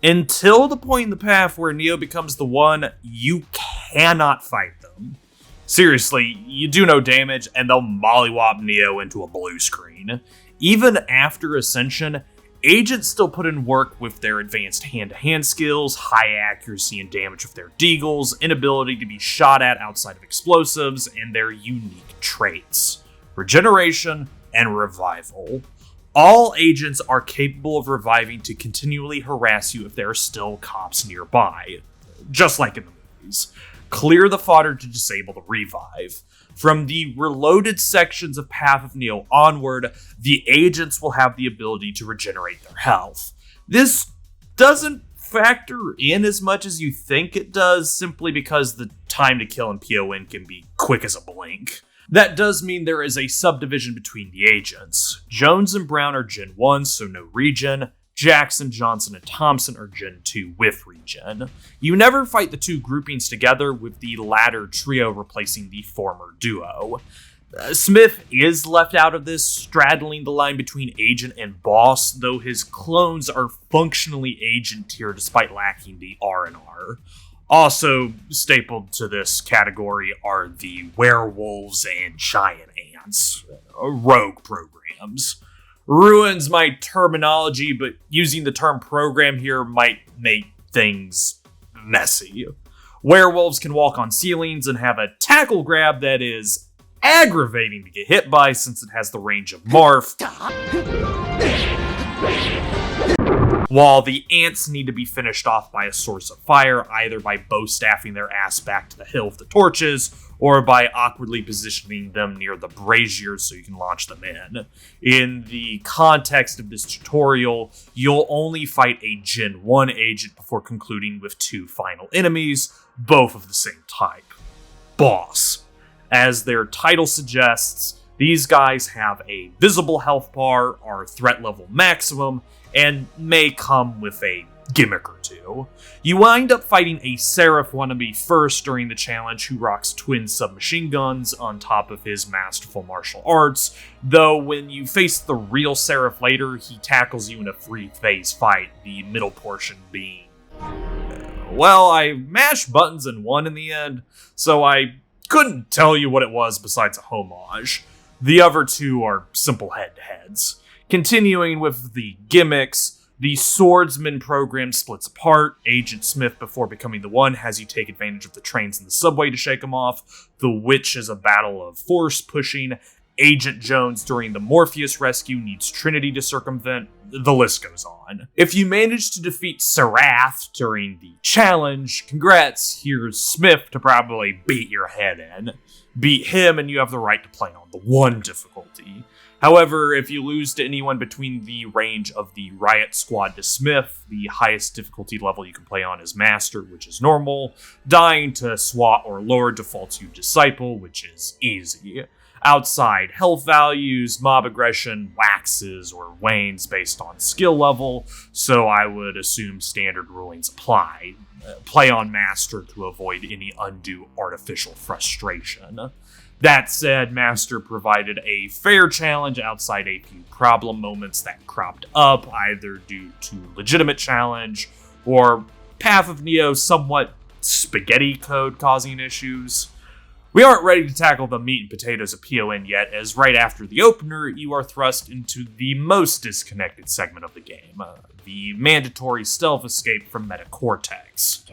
Until the point in the path where Neo becomes the one, you cannot fight them. Seriously, you do no damage and they'll mollywop Neo into a blue screen. Even after Ascension, agents still put in work with their advanced hand-to-hand skills, high accuracy and damage with their deagles, inability to be shot at outside of explosives, and their unique traits: regeneration and revival. All agents are capable of reviving to continually harass you if there are still cops nearby, just like in the movies. Clear the fodder to disable the revive. From the reloaded sections of Path of Neo onward, the agents will have the ability to regenerate their health. This doesn't factor in as much as you think it does, simply because the time to kill in PON can be quick as a blink. That does mean there is a subdivision between the agents. Jones and Brown are Gen 1, so no regen. Jackson, Johnson, and Thompson are Gen 2 with regen. You never fight the two groupings together, with the latter trio replacing the former duo. Smith is left out of this, straddling the line between agent and boss, though his clones are functionally agent tier despite lacking the R&R. Also stapled to this category are the werewolves and giant ants, rogue programs. Ruins my terminology, but using the term program here might make things messy. Werewolves can walk on ceilings and have a tackle grab that is aggravating to get hit by since it has the range of Marth. While the ants need to be finished off by a source of fire, either by bow staffing their ass back to the hill of the torches, or by awkwardly positioning them near the braziers so you can launch them in. In the context of this tutorial, you'll only fight a Gen 1 agent before concluding with two final enemies, both of the same type. Boss. As their title suggests, these guys have a visible health bar, are threat level maximum, and may come with a gimmick or two. You wind up fighting a Seraph wannabe first during the challenge who rocks twin submachine guns on top of his masterful martial arts, though when you face the real Seraph later, he tackles you in a 3-phase fight, the middle portion being... Well, I mashed buttons and won in the end, so I couldn't tell you what it was besides a homage. The other two are simple head-to-heads. Continuing with the gimmicks, the Swordsman program splits apart. Agent Smith, before becoming the One, has you take advantage of the trains and the subway to shake them off. The Witch is a battle of force pushing. Agent Jones, during the Morpheus rescue, needs Trinity to circumvent. The list goes on. If you manage to defeat Sarath during the challenge, congrats, here's Smith to probably beat your head in. Beat him and you have the right to play on the 1 difficulty. However, if you lose to anyone between the range of the Riot Squad to Smith, the highest difficulty level you can play on is Master, which is normal. Dying to SWAT or lower defaults you Disciple, which is easy. Outside health values, mob aggression waxes or wanes based on skill level, so I would assume standard rulings apply. Play on Master to avoid any undue artificial frustration. That said, Master provided a fair challenge outside a few problem moments that cropped up, either due to legitimate challenge or Path of Neo's somewhat spaghetti code causing issues. We aren't ready to tackle the meat and potatoes of PON yet, as right after the opener, you are thrust into the most disconnected segment of the game, the mandatory stealth escape from Metacortex.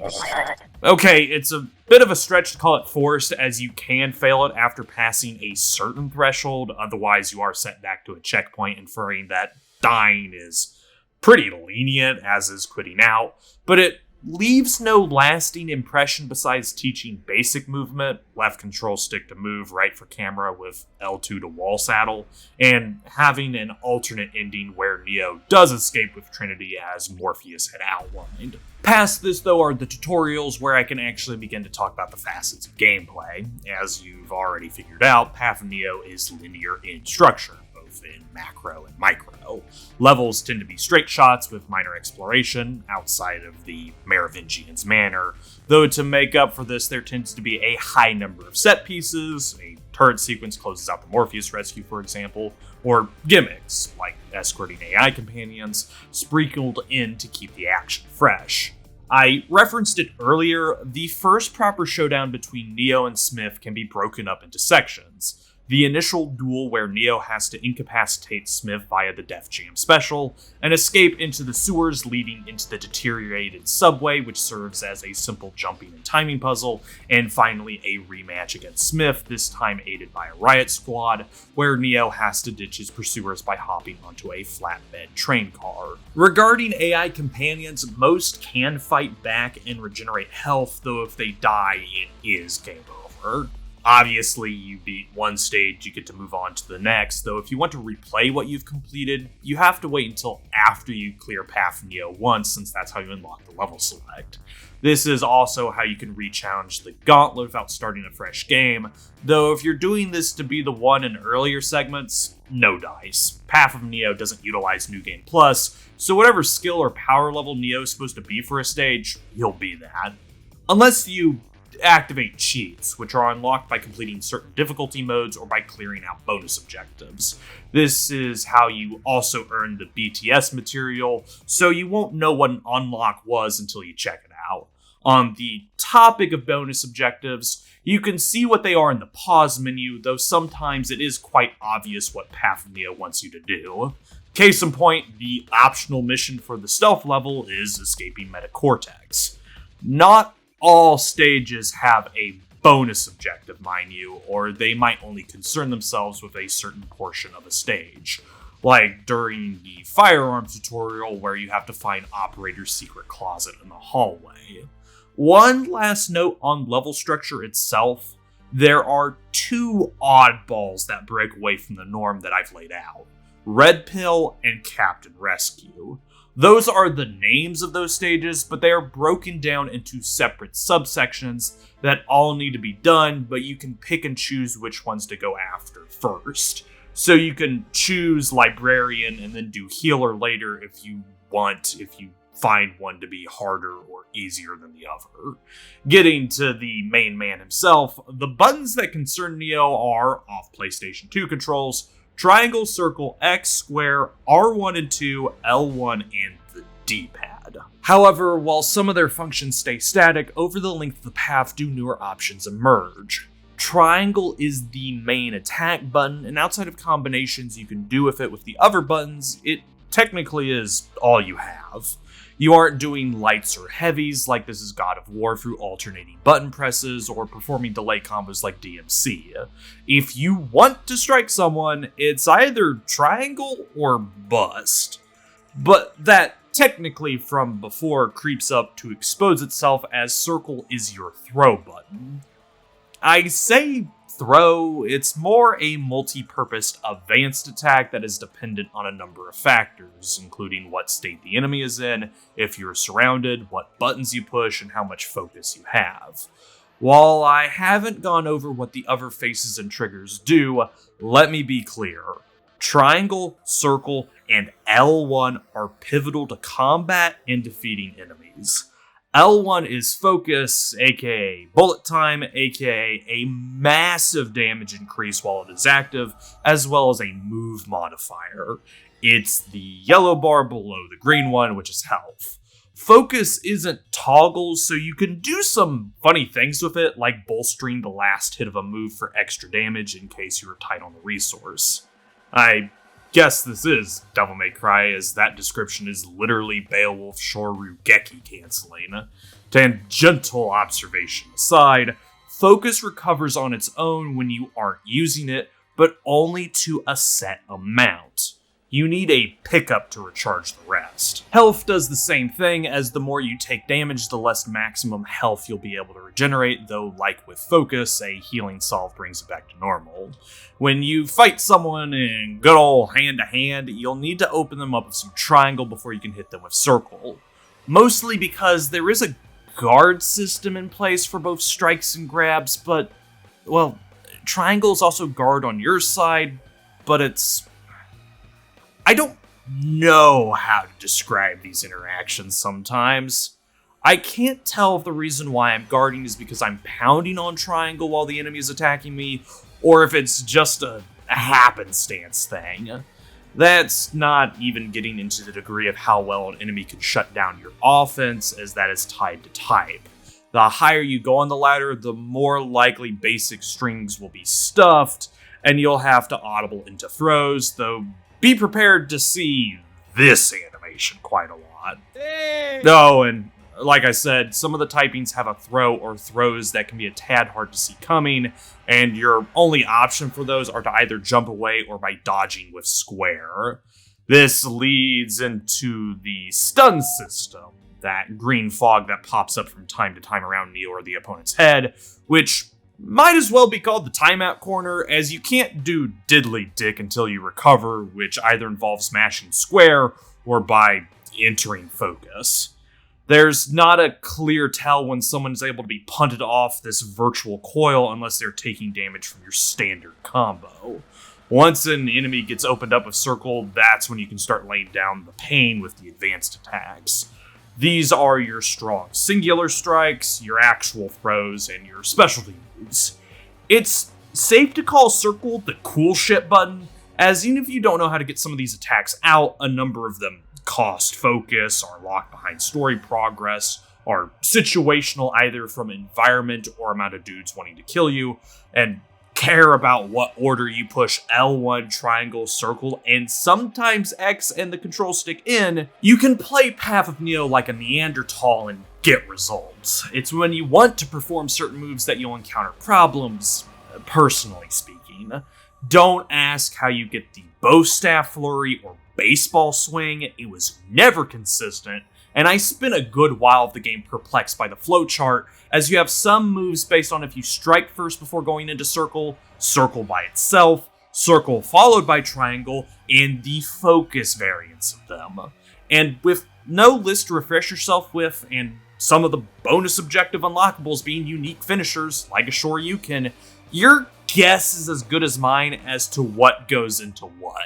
Okay, it's a bit of a stretch to call it forced, as you can fail it after passing a certain threshold, otherwise you are sent back to a checkpoint, inferring that dying is pretty lenient, as is quitting out, but it leaves no lasting impression besides teaching basic movement, left control stick to move, right for camera with L2 to wall saddle, and having an alternate ending where Neo does escape with Trinity as Morpheus had outlined. Past this, though, are the tutorials where I can actually begin to talk about the facets of gameplay. As you've already figured out, Path of Neo is linear in structure, both in macro and micro. Levels tend to be straight shots with minor exploration outside of the Merovingian's Manor, though to make up for this there tends to be a high number of set pieces. A turret sequence closes out the Morpheus rescue, for example, or gimmicks like escorting AI companions sprinkled in to keep the action fresh. I referenced it earlier, the first proper showdown between Neo and Smith can be broken up into sections. the initial duel where Neo has to incapacitate Smith via the Def Jam special, an escape into the sewers leading into the deteriorated subway, which serves as a simple jumping and timing puzzle, and finally a rematch against Smith, this time aided by a riot squad, where Neo has to ditch his pursuers by hopping onto a flatbed train car. Regarding AI companions, most can fight back and regenerate health, though if they die, it is game over. Obviously, you beat one stage, you get to move on to the next, though if you want to replay what you've completed, you have to wait until after you clear Path Neo once, since that's how you unlock the level select. This is also how you can re-challenge the Gauntlet without starting a fresh game, though if you're doing this to be the one in earlier segments, no dice. Path of Neo doesn't utilize New Game Plus, so whatever skill or power level Neo is supposed to be for a stage, you'll be that. Unless you activate cheats, which are unlocked by completing certain difficulty modes or by clearing out bonus objectives. This is how you also earn the BTS material, so you won't know what an unlock was until you check it out. On the topic of bonus objectives, you can see what they are in the pause menu, though sometimes it is quite obvious what Path of Neo wants you to do. Case in point, the optional mission for the stealth level is escaping Metacortex. Not all stages have a bonus objective, mind you, or they might only concern themselves with a certain portion of a stage. Like during the firearms tutorial where you have to find Operator's secret closet in the hallway. One last note on level structure itself, there are two oddballs that break away from the norm that I've laid out. Red Pill and Captain Rescue. Those are the names of those stages, but they are broken down into separate subsections that all need to be done, but you can pick and choose which ones to go after first. So you can choose Librarian and then do Healer later if you want, if you find one to be harder or easier than the other. Getting to the main man himself, the buttons that concern Neo are, off PlayStation 2 controls, triangle, circle, X, square, R1 and 2, L1, and the D-pad. However, while some of their functions stay static, over the length of the path do newer options emerge. Triangle is the main attack button, and outside of combinations you can do with it with the other buttons, it technically is all you have. You aren't doing lights or heavies like this is God of War through alternating button presses or performing delay combos like DMC. If you want to strike someone, it's either triangle or bust. But that technically from before creeps up to expose itself as circle is your throw button. I say throw, it's more a multi-purposed advanced attack that is dependent on a number of factors, including what state the enemy is in, if you're surrounded, what buttons you push, and how much focus you have. While I haven't gone over what the other faces and triggers do, let me be clear. Triangle, circle, and L1 are pivotal to combat and defeating enemies. L1 is focus, aka bullet time, aka a massive damage increase while it is active, as well as a move modifier. It's the yellow bar below the green one, which is health. Focus isn't toggles, so you can do some funny things with it, like bolstering the last hit of a move for extra damage in case you were tight on the resource. I guess this is Devil May Cry, as that description is literally Beowulf Shoru Geki canceling. Tangential observation aside, focus recovers on its own when you aren't using it, but only to a set amount. You need a pickup to recharge the rest. Health does the same thing, as the more you take damage, the less maximum health you'll be able to regenerate, though like with focus, a healing salve brings it back to normal. When you fight someone in good old hand-to-hand, you'll need to open them up with some triangle before you can hit them with circle. Mostly because there is a guard system in place for both strikes and grabs, but, well, triangles also guard on your side, but it's... I don't know how to describe these interactions sometimes. I can't tell if the reason why I'm guarding is because I'm pounding on triangle while the enemy is attacking me, or if it's just a happenstance thing. That's not even getting into the degree of how well an enemy can shut down your offense, as that is tied to type. The higher you go on the ladder, the more likely basic strings will be stuffed, and you'll have to audible into throws, though be prepared to see this animation quite a lot. Oh, and like I said, some of the typings have a throw or throws that can be a tad hard to see coming, and your only option for those are to either jump away or by dodging with square. This leads into the stun system, that green fog that pops up from time to time around Neo or the opponent's head, which might as well be called the timeout corner, as you can't do diddly dick until you recover, which either involves smashing square or by entering focus. There's not a clear tell when someone is able to be punted off this virtual coil unless they're taking damage from your standard combo. Once an enemy gets opened up with circle, that's when you can start laying down the pain with the advanced attacks. These are your strong singular strikes, your actual throws, and your specialty moves. It's safe to call circle the cool shit button, as even if you don't know how to get some of these attacks out, a number of them cost focus, are locked behind story progress, are situational either from environment or amount of dudes wanting to kill you, and care about what order you push L1, triangle, circle, and sometimes X and the control stick in, you can play Path of Neo like a Neanderthal and get results. It's when you want to perform certain moves that you'll encounter problems, personally speaking. Don't ask how you get the bow staff flurry or baseball swing. It was never consistent, and I spent a good while of the game perplexed by the flowchart, as you have some moves based on if you strike first before going into circle, circle by itself, circle followed by triangle, and the focus variants of them. And with no list to refresh yourself with, and some of the bonus objective unlockables being unique finishers, like a Shoryuken, your guess is as good as mine as to what goes into what.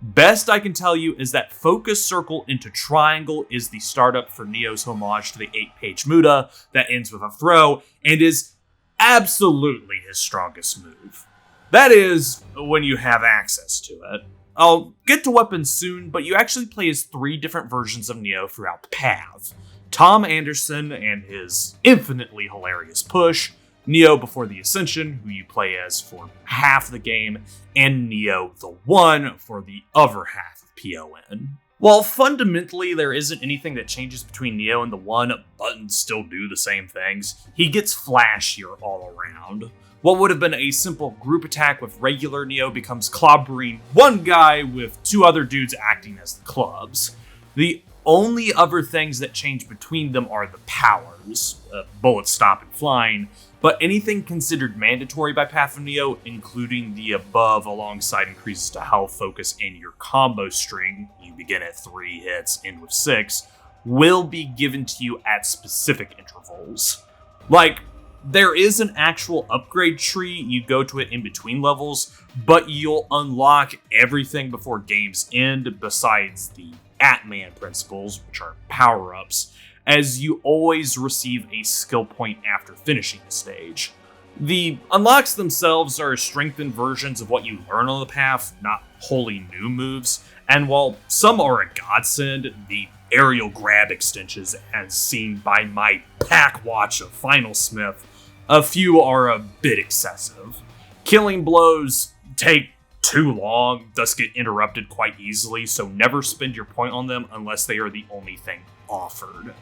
Best I can tell you is that focus circle into triangle is the startup for Neo's homage to the 8-page Muda that ends with a throw, and is absolutely his strongest move. That is, when you have access to it. I'll get to weapons soon, but you actually play as 3 different versions of Neo throughout the path. Tom Anderson and his infinitely hilarious push, Neo before the Ascension, who you play as for half the game, and Neo the One for the other half of PON. While fundamentally there isn't anything that changes between Neo and the One, buttons still do the same things, he gets flashier all around. What would have been a simple group attack with regular Neo becomes clobbering one guy with 2 other dudes acting as the clubs. The only other things that change between them are the powers, bullets stop and flying, but anything considered mandatory by Path of Neo, including the above alongside increases to health, focus, and your combo string, you begin at 3 hits, end with 6, will be given to you at specific intervals. Like, there is an actual upgrade tree, you go to it in between levels, but you'll unlock everything before game's end besides the Atman principles, which are power-ups, as you always receive a skill point after finishing the stage. The unlocks themselves are strengthened versions of what you learn on the path, not wholly new moves, and while some are a godsend, the aerial grab extensions as seen by my pack watch of Final Smith, a few are a bit excessive. Killing blows take too long, thus get interrupted quite easily, so never spend your point on them unless they are the only thing offered.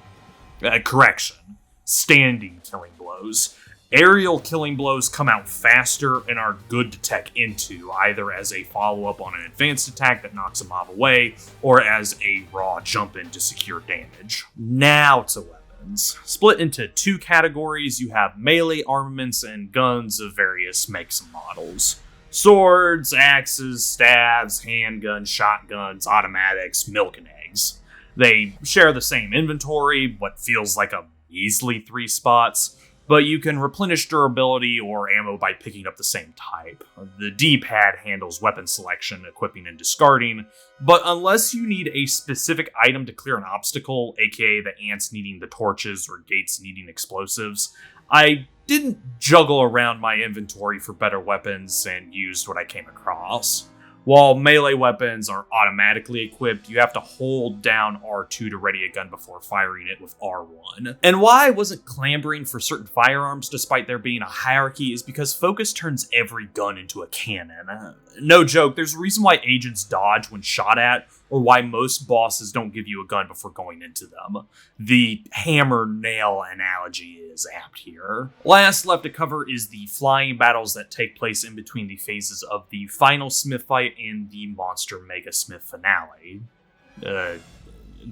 Correction. Standing killing blows. Aerial killing blows come out faster and are good to tech into, either as a follow-up on an advanced attack that knocks a mob away, or as a raw jump-in to secure damage. Now to weapons. Split into 2 categories, you have melee armaments and guns of various makes and models. Swords, axes, staves, handguns, shotguns, automatics, milk and eggs. They share the same inventory, what feels like a measly 3 spots, but you can replenish durability or ammo by picking up the same type. The D-pad handles weapon selection, equipping, and discarding, but unless you need a specific item to clear an obstacle, aka the ants needing the torches or gates needing explosives, I didn't juggle around my inventory for better weapons and used what I came across. While melee weapons are automatically equipped, you have to hold down R2 to ready a gun before firing it with R1. And why I wasn't clamoring for certain firearms despite there being a hierarchy is because focus turns every gun into a cannon. No joke, there's a reason why agents dodge when shot at, or why most bosses don't give you a gun before going into them. The hammer-nail analogy is apt here. Last left to cover is the flying battles that take place in between the phases of the final Smith fight and the Monster Mega Smith finale.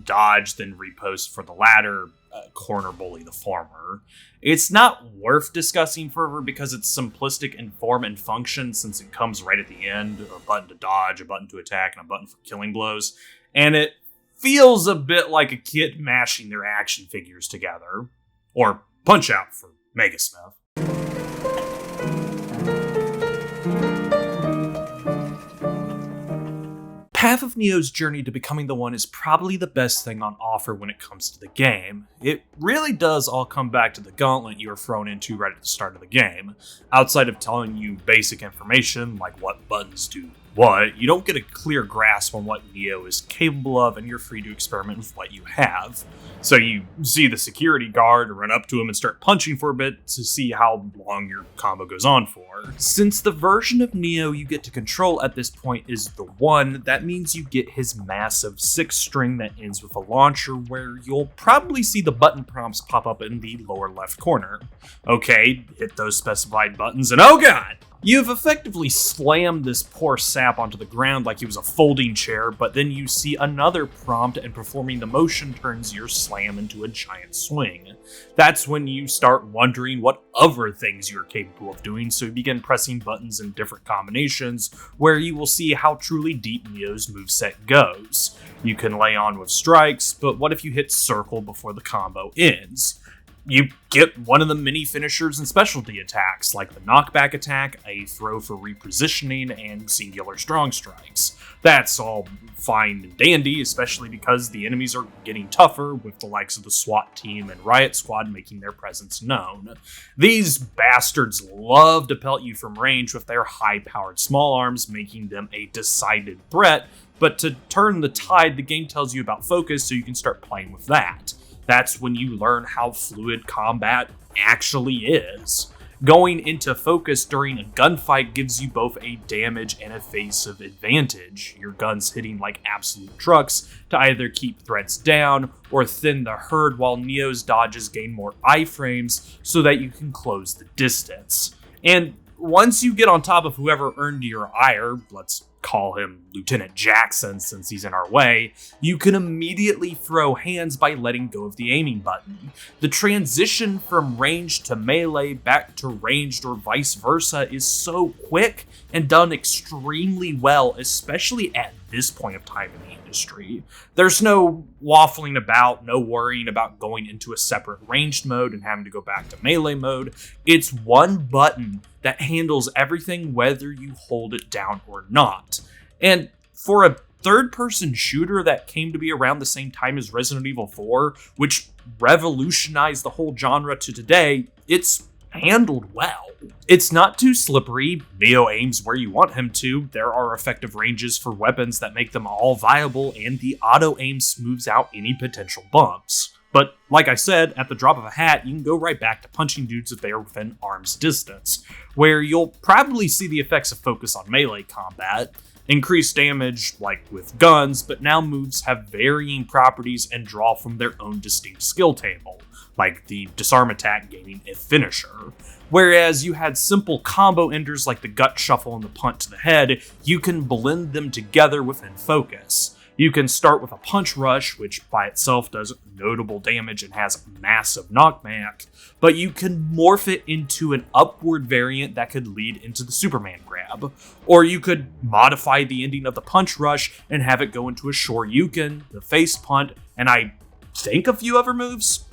Dodge, then repost for the latter, corner bully the former. It's not worth discussing further because it's simplistic in form and function since it comes right at the end, a button to dodge, a button to attack, and a button for killing blows, and it feels a bit like a kid mashing their action figures together. Or Punch-Out for Megasmith. Path of Neo's journey to becoming the One is probably the best thing on offer when it comes to the game. It really does all come back to the gauntlet you are thrown into right at the start of the game. Outside of telling you basic information, like what buttons do what, you don't get a clear grasp on what Neo is capable of, and you're free to experiment with what you have. So you see the security guard, run up to him and start punching for a bit to see how long your combo goes on for. Since the version of Neo you get to control at this point is the One, that means you get his massive 6-string that ends with a launcher where you'll probably see the button prompts pop up in the lower left corner. Okay, hit those specified buttons and oh god! You've effectively slammed this poor sap onto the ground like he was a folding chair, but then you see another prompt and performing the motion turns your slam into a giant swing. That's when you start wondering what other things you're capable of doing, so you begin pressing buttons in different combinations, where you will see how truly deep Neo's moveset goes. You can lay on with strikes, but what if you hit circle before the combo ends? You get one of the many finishers and specialty attacks, like the knockback attack, a throw for repositioning, and singular strong strikes. That's all fine and dandy, especially because the enemies are getting tougher, with the likes of the SWAT team and Riot Squad making their presence known. These bastards love to pelt you from range with their high-powered small arms, making them a decided threat, but to turn the tide, the game tells you about focus so you can start playing with that. That's when you learn how fluid combat actually is. Going into focus during a gunfight gives you both a damage and evasive advantage. Your guns hitting like absolute trucks to either keep threats down or thin the herd, while Neo's dodges gain more iframes so that you can close the distance. And once you get on top of whoever earned your ire, let's call him Lieutenant Jackson since he's in our way, you can immediately throw hands by letting go of the aiming button. The transition from ranged to melee back to ranged or vice versa is so quick and done extremely well, especially at this point of time in the industry. There's no waffling about, no worrying about going into a separate ranged mode and having to go back to melee mode. It's one button that handles everything whether you hold it down or not. And for a third-person shooter that came to be around the same time as Resident Evil 4, which revolutionized the whole genre to today, it's handled well. It's not too slippery. Neo aims where you want him to. There are effective ranges for weapons that make them all viable, and the auto-aim smooths out any potential bumps. But like I said, at the drop of a hat, you can go right back to punching dudes if they are within arm's distance, where you'll probably see the effects of focus on melee combat. Increased damage, like with guns, but now moves have varying properties and draw from their own distinct skill table, like the disarm attack gaining a finisher. Whereas you had simple combo enders like the gut shuffle and the punt to the head, you can blend them together within focus. You can start with a punch rush, which by itself does notable damage and has massive knockback, but you can morph it into an upward variant that could lead into the Superman grab. Or you could modify the ending of the punch rush and have it go into a Shoryuken, the face punt, and I think a few other moves.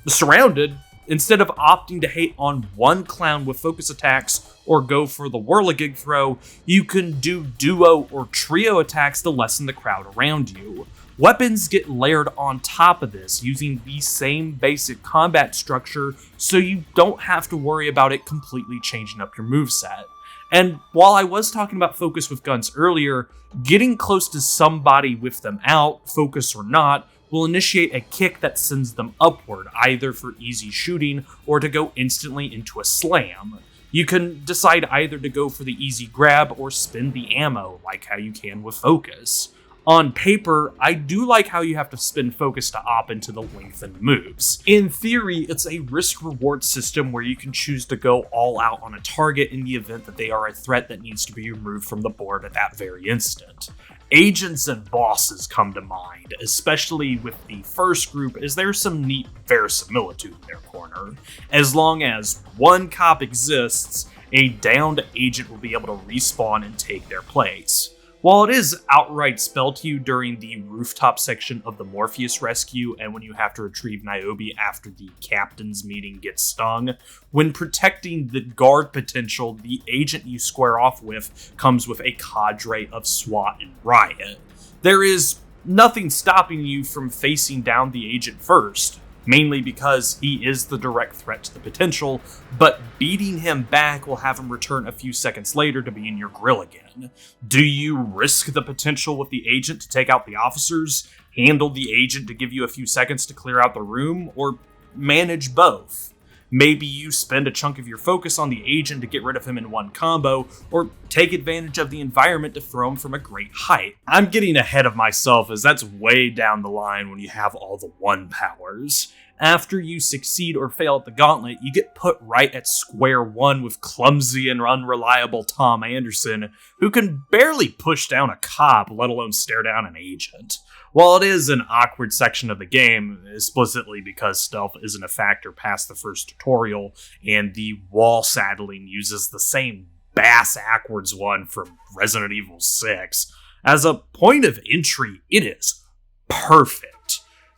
Surrounded, instead of opting to hate on one clown with focus attacks or go for the whirligig throw, you can do duo or trio attacks to lessen the crowd around you. Weapons get layered on top of this using the same basic combat structure, so you don't have to worry about it completely changing up your moveset. And while I was talking about focus with guns earlier, getting close to somebody with them out, focus or not, will initiate a kick that sends them upward, either for easy shooting or to go instantly into a slam. You can decide either to go for the easy grab or spend the ammo, like how you can with focus. On paper, I do like how you have to spend focus to opt into the lengthened moves. In theory, it's a risk-reward system where you can choose to go all out on a target in the event that they are a threat that needs to be removed from the board at that very instant. Agents and bosses come to mind, especially with the first group, as there's some neat verisimilitude in their corner. As long as one cop exists, a downed agent will be able to respawn and take their place. While it is outright spelled to you during the rooftop section of the Morpheus rescue and when you have to retrieve Niobe after the captain's meeting gets stung, when protecting the guard potential, the agent you square off with comes with a cadre of SWAT and Riot. There is nothing stopping you from facing down the agent first, mainly because he is the direct threat to the potential, but beating him back will have him return a few seconds later to be in your grill again. Do you risk the potential with the agent to take out the officers, handle the agent to give you a few seconds to clear out the room, or manage both? Maybe you spend a chunk of your focus on the agent to get rid of him in one combo, or take advantage of the environment to throw him from a great height. I'm getting ahead of myself as that's way down the line when you have all the one powers. After you succeed or fail at the gauntlet, you get put right at square one with clumsy and unreliable Tom Anderson, who can barely push down a cop, let alone stare down an agent. While it is an awkward section of the game, explicitly because stealth isn't a factor past the first tutorial, and the wall saddling uses the same bass-ackwards one from Resident Evil 6, as a point of entry, it is perfect.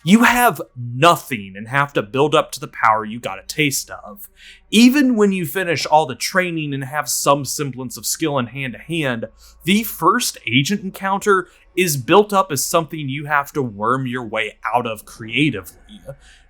You have nothing and have to build up to the power you got a taste of. Even when you finish all the training and have some semblance of skill in hand-to-hand, the first agent encounter is built up as something you have to worm your way out of creatively.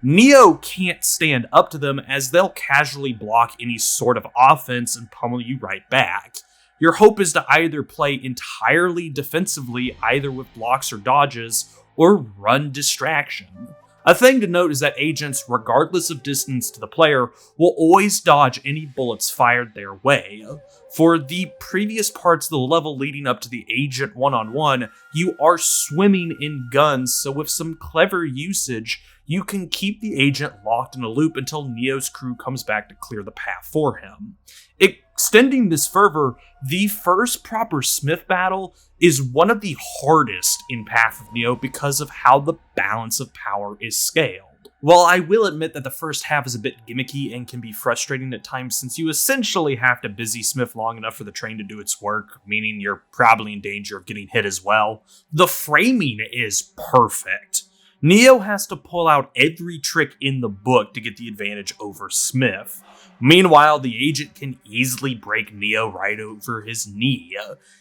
Neo can't stand up to them as they'll casually block any sort of offense and pummel you right back. Your hope is to either play entirely defensively, either with blocks or dodges, or run distraction. A thing to note is that agents, regardless of distance to the player, will always dodge any bullets fired their way. For the previous parts of the level leading up to the agent one-on-one, you are swimming in guns, so with some clever usage, you can keep the agent locked in a loop until Neo's crew comes back to clear the path for him. Extending this further, the first proper Smith battle is one of the hardest in Path of Neo because of how the balance of power is scaled. While I will admit that the first half is a bit gimmicky and can be frustrating at times since you essentially have to busy Smith long enough for the train to do its work, meaning you're probably in danger of getting hit as well, the framing is perfect. Neo has to pull out every trick in the book to get the advantage over Smith. Meanwhile, the agent can easily break Neo right over his knee.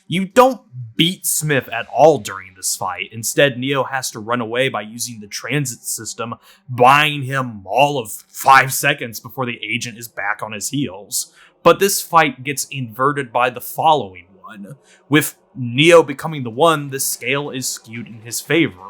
You don't beat Smith at all during this fight. Instead, Neo has to run away by using the transit system, buying him all of 5 seconds before the agent is back on his heels. But this fight gets inverted by the following one. With Neo becoming the one, the scale is skewed in his favor.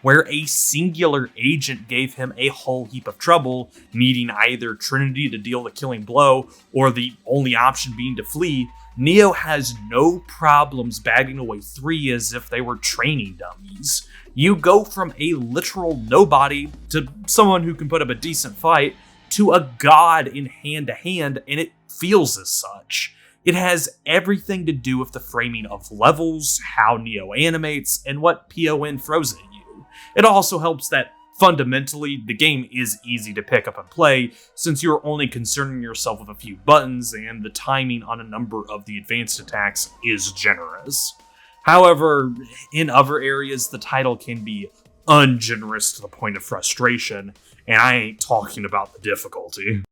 Where a singular agent gave him a whole heap of trouble, needing either Trinity to deal the killing blow, or the only option being to flee, Neo has no problems bagging away 3 as if they were training dummies. You go from a literal nobody to someone who can put up a decent fight, to a god in hand-to-hand, and it feels as such. It has everything to do with the framing of levels, how Neo animates, and what PON throws at you. It also helps that, fundamentally, the game is easy to pick up and play, since you're only concerning yourself with a few buttons, and the timing on a number of the advanced attacks is generous. However, in other areas, the title can be ungenerous to the point of frustration, and I ain't talking about the difficulty.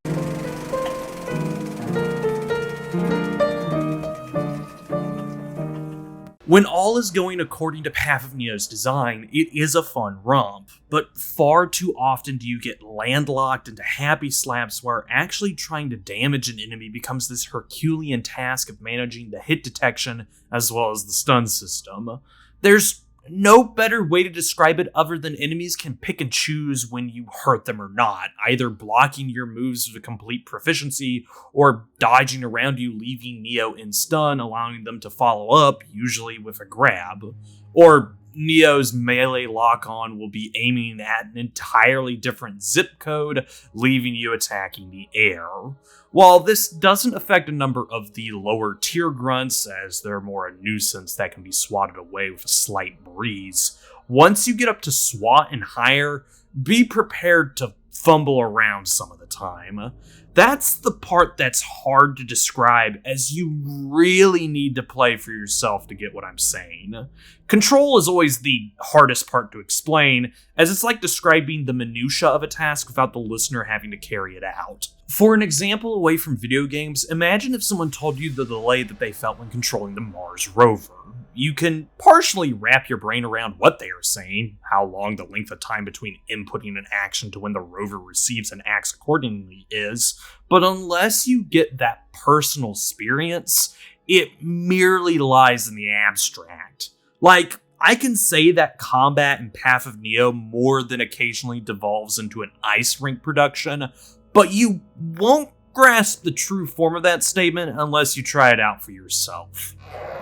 When all is going according to Path of Neo's design, it is a fun romp, but far too often do you get landlocked into happy slaps where actually trying to damage an enemy becomes this Herculean task of managing the hit detection as well as the stun system. There's no better way to describe it other than enemies can pick and choose when you hurt them or not, either blocking your moves with a complete proficiency or dodging around you, leaving Neo in stun, allowing them to follow up, usually with a grab. Or Neo's melee lock-on will be aiming at an entirely different zip code, leaving you attacking the air. While this doesn't affect a number of the lower tier grunts, as they're more a nuisance that can be swatted away with a slight breeze, once you get up to SWAT and higher, be prepared to fumble around some of the time. That's the part that's hard to describe, as you really need to play for yourself to get what I'm saying. Control is always the hardest part to explain, as it's like describing the minutia of a task without the listener having to carry it out. For an example away from video games, imagine if someone told you the delay that they felt when controlling the Mars rover. You can partially wrap your brain around what they are saying, how long the length of time between inputting an action to when the rover receives and acts accordingly is, but unless you get that personal experience, it merely lies in the abstract. Like, I can say that combat in Path of Neo more than occasionally devolves into an ice rink production, but you won't grasp the true form of that statement unless you try it out for yourself.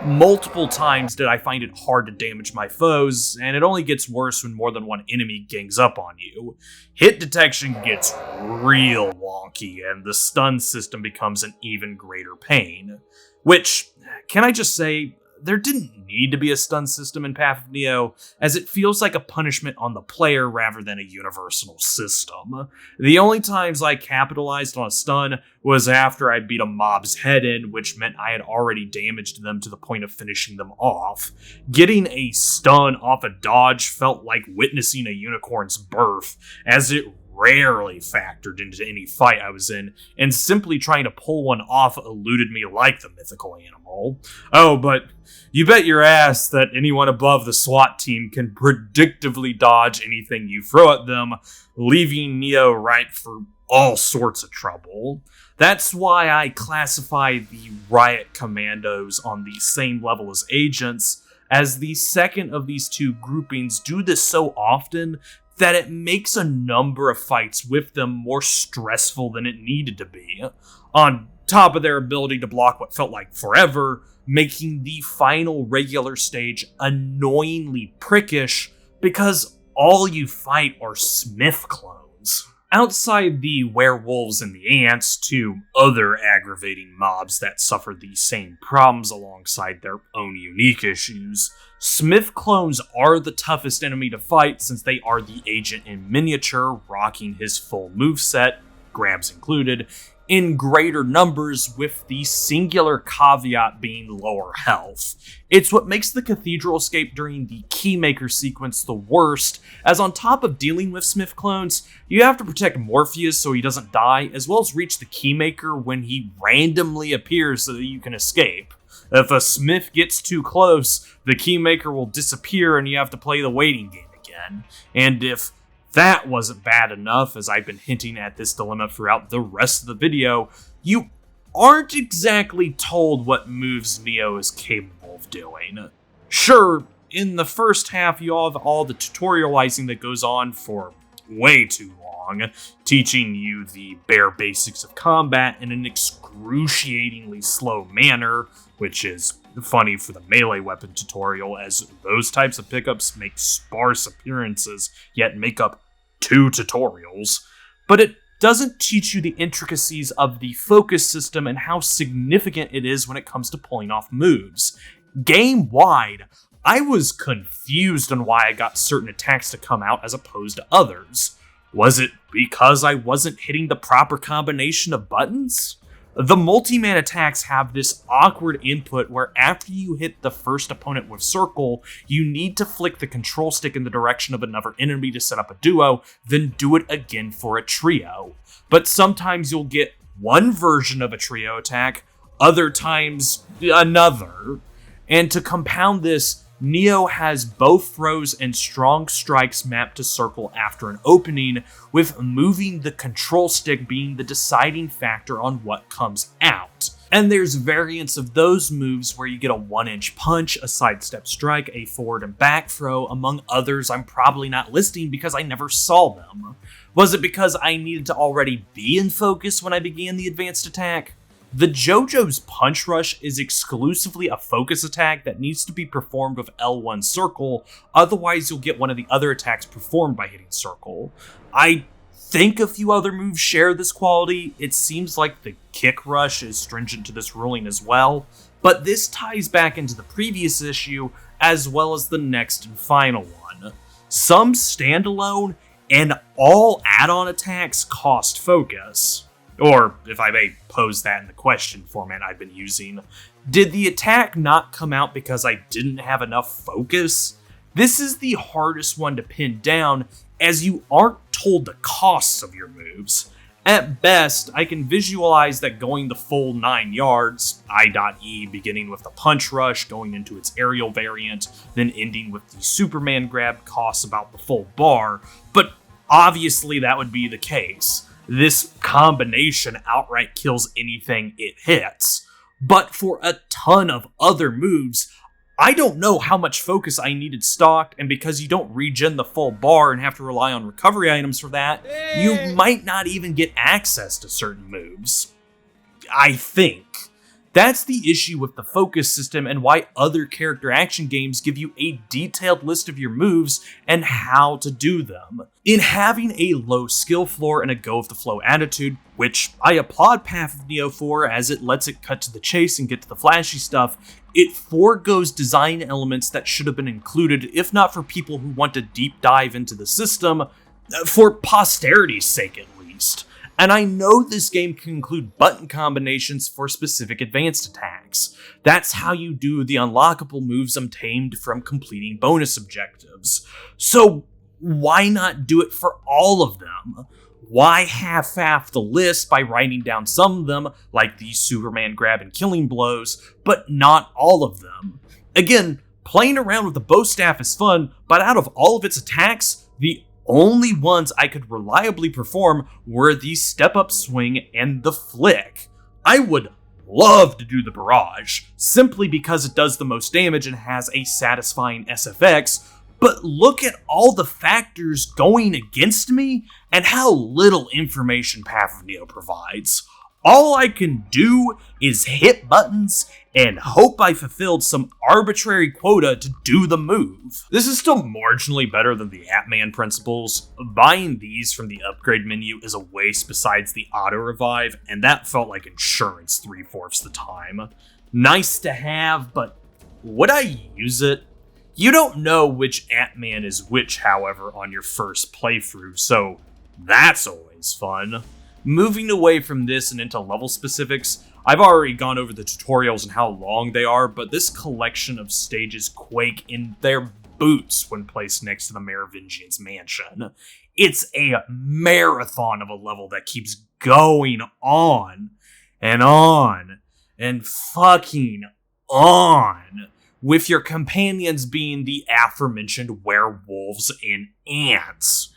Multiple times did I find it hard to damage my foes, and it only gets worse when more than one enemy gangs up on you. Hit detection gets real wonky, and the stun system becomes an even greater pain. Which, can I just say, there didn't need to be a stun system in Path of Neo, as it feels like a punishment on the player rather than a universal system. The only times I capitalized on a stun was after I beat a mob's head in, which meant I had already damaged them to the point of finishing them off. Getting a stun off a dodge felt like witnessing a unicorn's birth, as it rarely factored into any fight I was in, and simply trying to pull one off eluded me like the mythical animal. Oh, but you bet your ass that anyone above the SWAT team can predictably dodge anything you throw at them, leaving Neo ripe for all sorts of trouble. That's why I classify the Riot Commandos on the same level as agents, as the second of these two groupings do this so often that it makes a number of fights with them more stressful than it needed to be, on top of their ability to block what felt like forever, making the final regular stage annoyingly prickish because all you fight are Smith clones. Outside the werewolves and the ants, two other aggravating mobs that suffer the same problems alongside their own unique issues, Smith clones are the toughest enemy to fight since they are the agent in miniature, rocking his full moveset, grabs included, in greater numbers, with the singular caveat being lower health. It's what makes the Cathedral escape during the Keymaker sequence the worst, as on top of dealing with Smith clones, you have to protect Morpheus so he doesn't die, as well as reach the Keymaker when he randomly appears so that you can escape. If a Smith gets too close, the Keymaker will disappear and you have to play the waiting game again. And if that wasn't bad enough, as I've been hinting at this dilemma throughout the rest of the video, you aren't exactly told what moves Neo is capable of doing. Sure, in the first half you have all the tutorializing that goes on for way too long, teaching you the bare basics of combat in an excruciatingly slow manner, which is funny for the melee weapon tutorial, as those types of pickups make sparse appearances, yet make up 2 tutorials. But it doesn't teach you the intricacies of the focus system and how significant it is when it comes to pulling off moves. Game-wide, I was confused on why I got certain attacks to come out as opposed to others. Was it because I wasn't hitting the proper combination of buttons? The multi-man attacks have this awkward input where after you hit the first opponent with circle, you need to flick the control stick in the direction of another enemy to set up a duo, then do it again for a trio. But sometimes you'll get one version of a trio attack, other times another. And to compound this, Neo has both throws and strong strikes mapped to circle after an opening, with moving the control stick being the deciding factor on what comes out. And there's variants of those moves where you get a 1-inch punch, a sidestep strike, a forward and back throw, among others I'm probably not listing because I never saw them. Was it because I needed to already be in focus when I began the advanced attack? The JoJo's Punch Rush is exclusively a focus attack that needs to be performed with L1 circle, otherwise you'll get one of the other attacks performed by hitting circle. I think a few other moves share this quality. It seems like the Kick Rush is stringent to this ruling as well, but this ties back into the previous issue as well as the next and final one. Some standalone and all add-on attacks cost focus. Or, if I may pose that in the question format I've been using, did the attack not come out because I didn't have enough focus? This is the hardest one to pin down, as you aren't told the costs of your moves. At best, I can visualize that going the full 9 yards, I.E beginning with the Punch Rush, going into its aerial variant, then ending with the Superman grab costs about the full bar, but obviously that would be the case. This combination outright kills anything it hits. But for a ton of other moves, I don't know how much focus I needed stocked, and because you don't regen the full bar and have to rely on recovery items for that, you might not even get access to certain moves. I think. That's the issue with the focus system and why other character action games give you a detailed list of your moves and how to do them. In having a low skill floor and a go-with-the-flow attitude, which I applaud Path of Neo for as it lets it cut to the chase and get to the flashy stuff, it forgoes design elements that should have been included, if not for people who want to deep dive into the system, for posterity's sake at least. And I know this game can include button combinations for specific advanced attacks. That's how you do the unlockable moves obtained from completing bonus objectives. So why not do it for all of them? Why half-half the list by writing down some of them, like the Superman grab and killing blows, but not all of them? Again, playing around with the bow staff is fun, but out of all of its attacks, the only ones I could reliably perform were the step-up swing and the flick. I would love to do the barrage, simply because it does the most damage and has a satisfying SFX, but look at all the factors going against me and how little information Path of Neo provides. All I can do is hit buttons and hope I fulfilled some arbitrary quota to do the move. This is still marginally better than the Atman principles. Buying these from the upgrade menu is a waste besides the auto-revive, and that felt like insurance 3/4 the time. Nice to have, but would I use it? You don't know which Atman is which, however, on your first playthrough, so that's always fun. Moving away from this and into level specifics, I've already gone over the tutorials and how long they are, but this collection of stages quake in their boots when placed next to the Merovingian's mansion. It's a marathon of a level that keeps going on and fucking on, with your companions being the aforementioned werewolves and ants.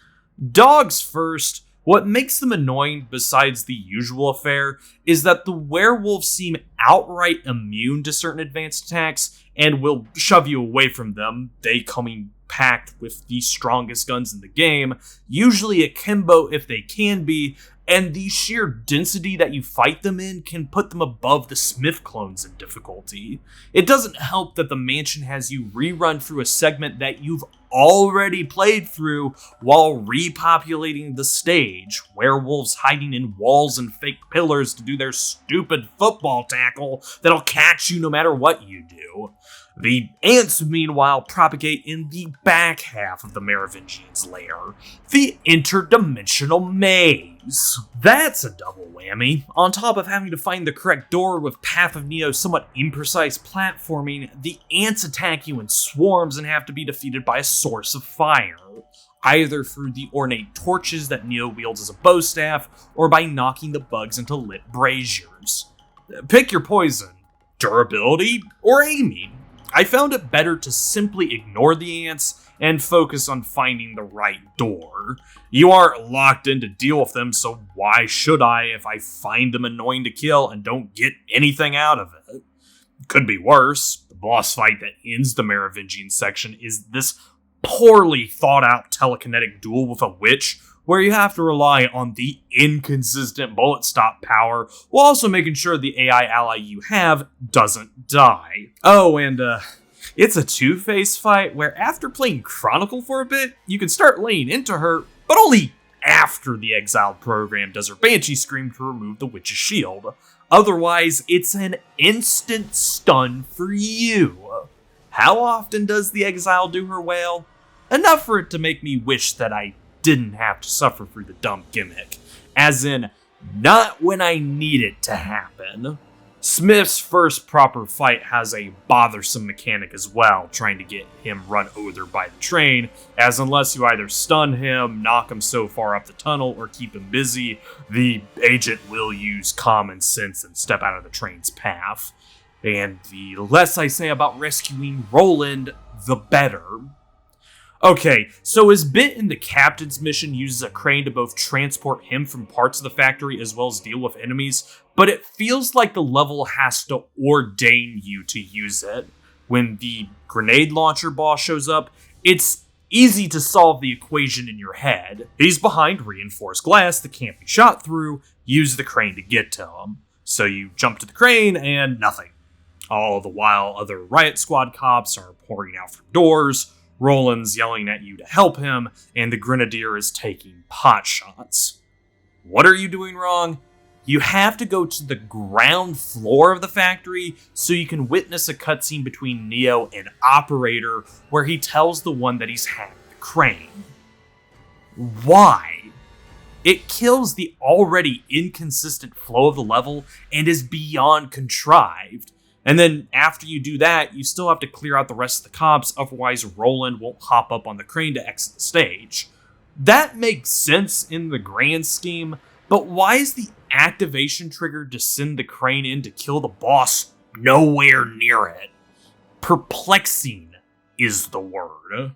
Dogs first. What makes them annoying, besides the usual affair, is that the werewolves seem outright immune to certain advanced attacks and will shove you away from them, they coming packed with the strongest guns in the game, usually akimbo if they can be, and the sheer density that you fight them in can put them above the Smith clones in difficulty. It doesn't help that the mansion has you rerun through a segment that you've already played through while repopulating the stage, werewolves hiding in walls and fake pillars to do their stupid football tackle that'll catch you no matter what you do. The ants, meanwhile, propagate in the back half of the Merovingian's lair, the interdimensional maze. That's a double whammy. On top of having to find the correct door with Path of Neo's somewhat imprecise platforming, the ants attack you in swarms and have to be defeated by a source of fire, either through the ornate torches that Neo wields as a bow staff, or by knocking the bugs into lit braziers. Pick your poison, durability or aiming. I found it better to simply ignore the ants and focus on finding the right door. You aren't locked in to deal with them, so why should I if I find them annoying to kill and don't get anything out of it? Could be worse. The boss fight that ends the Merovingian section is this poorly thought out telekinetic duel with a witch, where you have to rely on the inconsistent bullet stop power while also making sure the AI ally you have doesn't die. Oh, and it's a two-phase fight where after playing Chronicle for a bit, you can start laying into her, but only after the exiled program does her Banshee Scream to remove the witch's shield. Otherwise, it's an instant stun for you. How often does the exile do her wail? Enough for it to make me wish that I didn't have to suffer through the dumb gimmick. As in, not when I need it to happen. Smith's first proper fight has a bothersome mechanic as well, trying to get him run over by the train, as unless you either stun him, knock him so far up the tunnel, or keep him busy, the agent will use common sense and step out of the train's path. And the less I say about rescuing Roland, the better. Okay, so his bit in the captain's mission uses a crane to both transport him from parts of the factory as well as deal with enemies, but it feels like the level has to ordain you to use it. When the grenade launcher boss shows up, it's easy to solve the equation in your head. He's behind reinforced glass that can't be shot through, use the crane to get to him. So you jump to the crane and nothing. All the while other riot squad cops are pouring out from doors, Roland's yelling at you to help him, and the Grenadier is taking pot shots. What are you doing wrong? You have to go to the ground floor of the factory so you can witness a cutscene between Neo and Operator where he tells the one that he's hacked the crane. Why? It kills the already inconsistent flow of the level and is beyond contrived. And then after you do that, you still have to clear out the rest of the cops, otherwise Roland won't hop up on the crane to exit the stage. That makes sense in the grand scheme, but why is the activation trigger to send the crane in to kill the boss nowhere near it? Perplexing is the word.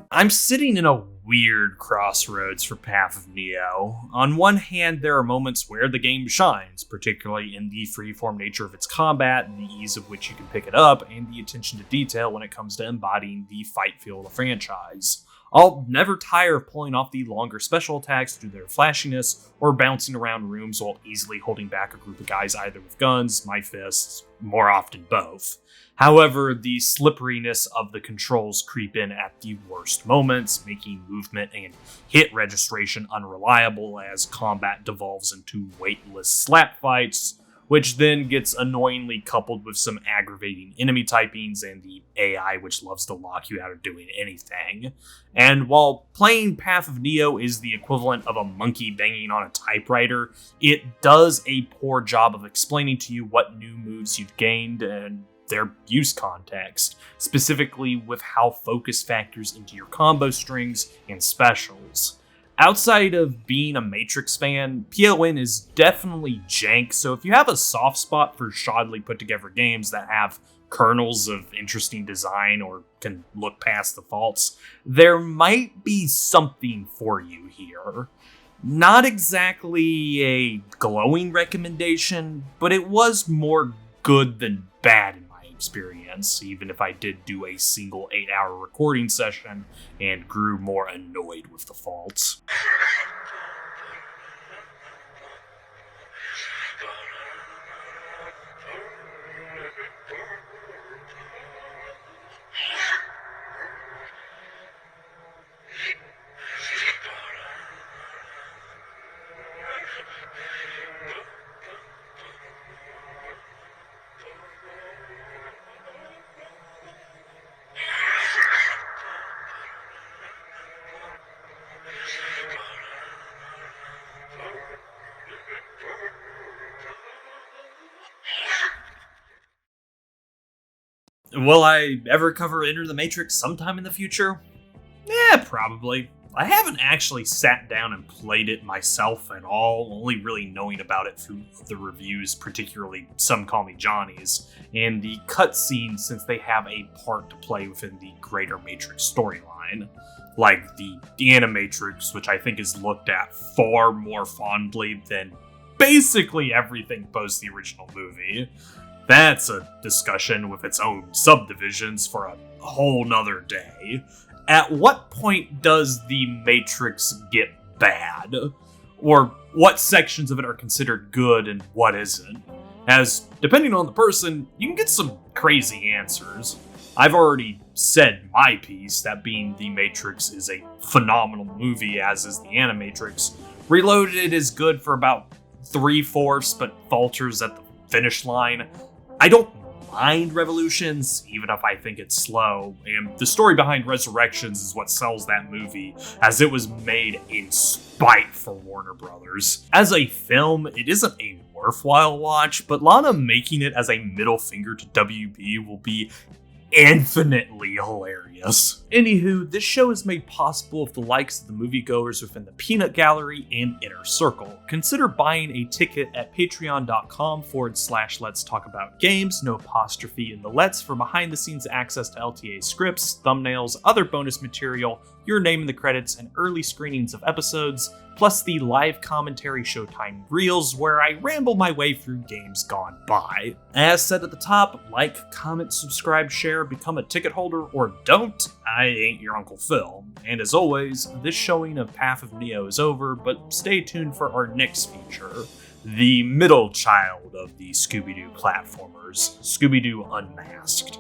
I'm sitting in a weird crossroads for Path of Neo. On one hand, there are moments where the game shines, particularly in the freeform nature of its combat, the ease of which you can pick it up, and the attention to detail when it comes to embodying the fight feel of the franchise. I'll never tire of pulling off the longer special attacks due to their flashiness, or bouncing around rooms while easily holding back a group of guys either with guns, my fists, more often both. However, the slipperiness of the controls creep in at the worst moments, making movement and hit registration unreliable as combat devolves into weightless slap fights, which then gets annoyingly coupled with some aggravating enemy typings and the AI which loves to lock you out of doing anything. And while playing Path of Neo is the equivalent of a monkey banging on a typewriter, it does a poor job of explaining to you what new moves you've gained and their use context, specifically with how focus factors into your combo strings and specials. Outside of being a Matrix fan, PON is definitely jank, so if you have a soft spot for shoddily put together games that have kernels of interesting design or can look past the faults, there might be something for you here. Not exactly a glowing recommendation, but it was more good than bad in my experience, even if I did do a single 8-hour recording session and grew more annoyed with the faults. Will I ever cover Enter the Matrix sometime in the future? Yeah, probably. I haven't actually sat down and played it myself at all, only really knowing about it through the reviews, particularly Some Call Me Johnny's, and the cutscenes since they have a part to play within the greater Matrix storyline. Like the Animatrix, which I think is looked at far more fondly than basically everything post the original movie. That's a discussion with its own subdivisions for a whole nother day. At what point does the Matrix get bad? Or what sections of it are considered good and what isn't? As, depending on the person, you can get some crazy answers. I've already said my piece, that being The Matrix is a phenomenal movie, as is The Animatrix. Reloaded is good for about 3/4, but falters at the finish line. I don't mind Revolutions, even if I think it's slow, and the story behind Resurrections is what sells that movie, as it was made in spite for Warner Brothers. As a film, it isn't a worthwhile watch, but Lana making it as a middle finger to WB will be infinitely hilarious. Anywho, this show is made possible with the likes of the moviegoers within the Peanut Gallery and Inner Circle. Consider buying a ticket at patreon.com/Let's Talk About Games, no apostrophe in the Let's, for behind the scenes access to LTA scripts, thumbnails, other bonus material, your name in the credits, and early screenings of episodes, plus the live commentary Showtime Reels, where I ramble my way through games gone by. As said at the top, like, comment, subscribe, share, become a ticket holder, or don't. I ain't your Uncle Phil. And as always, this showing of Path of Neo is over, but stay tuned for our next feature, the middle child of the Scooby-Doo platformers, Scooby-Doo Unmasked.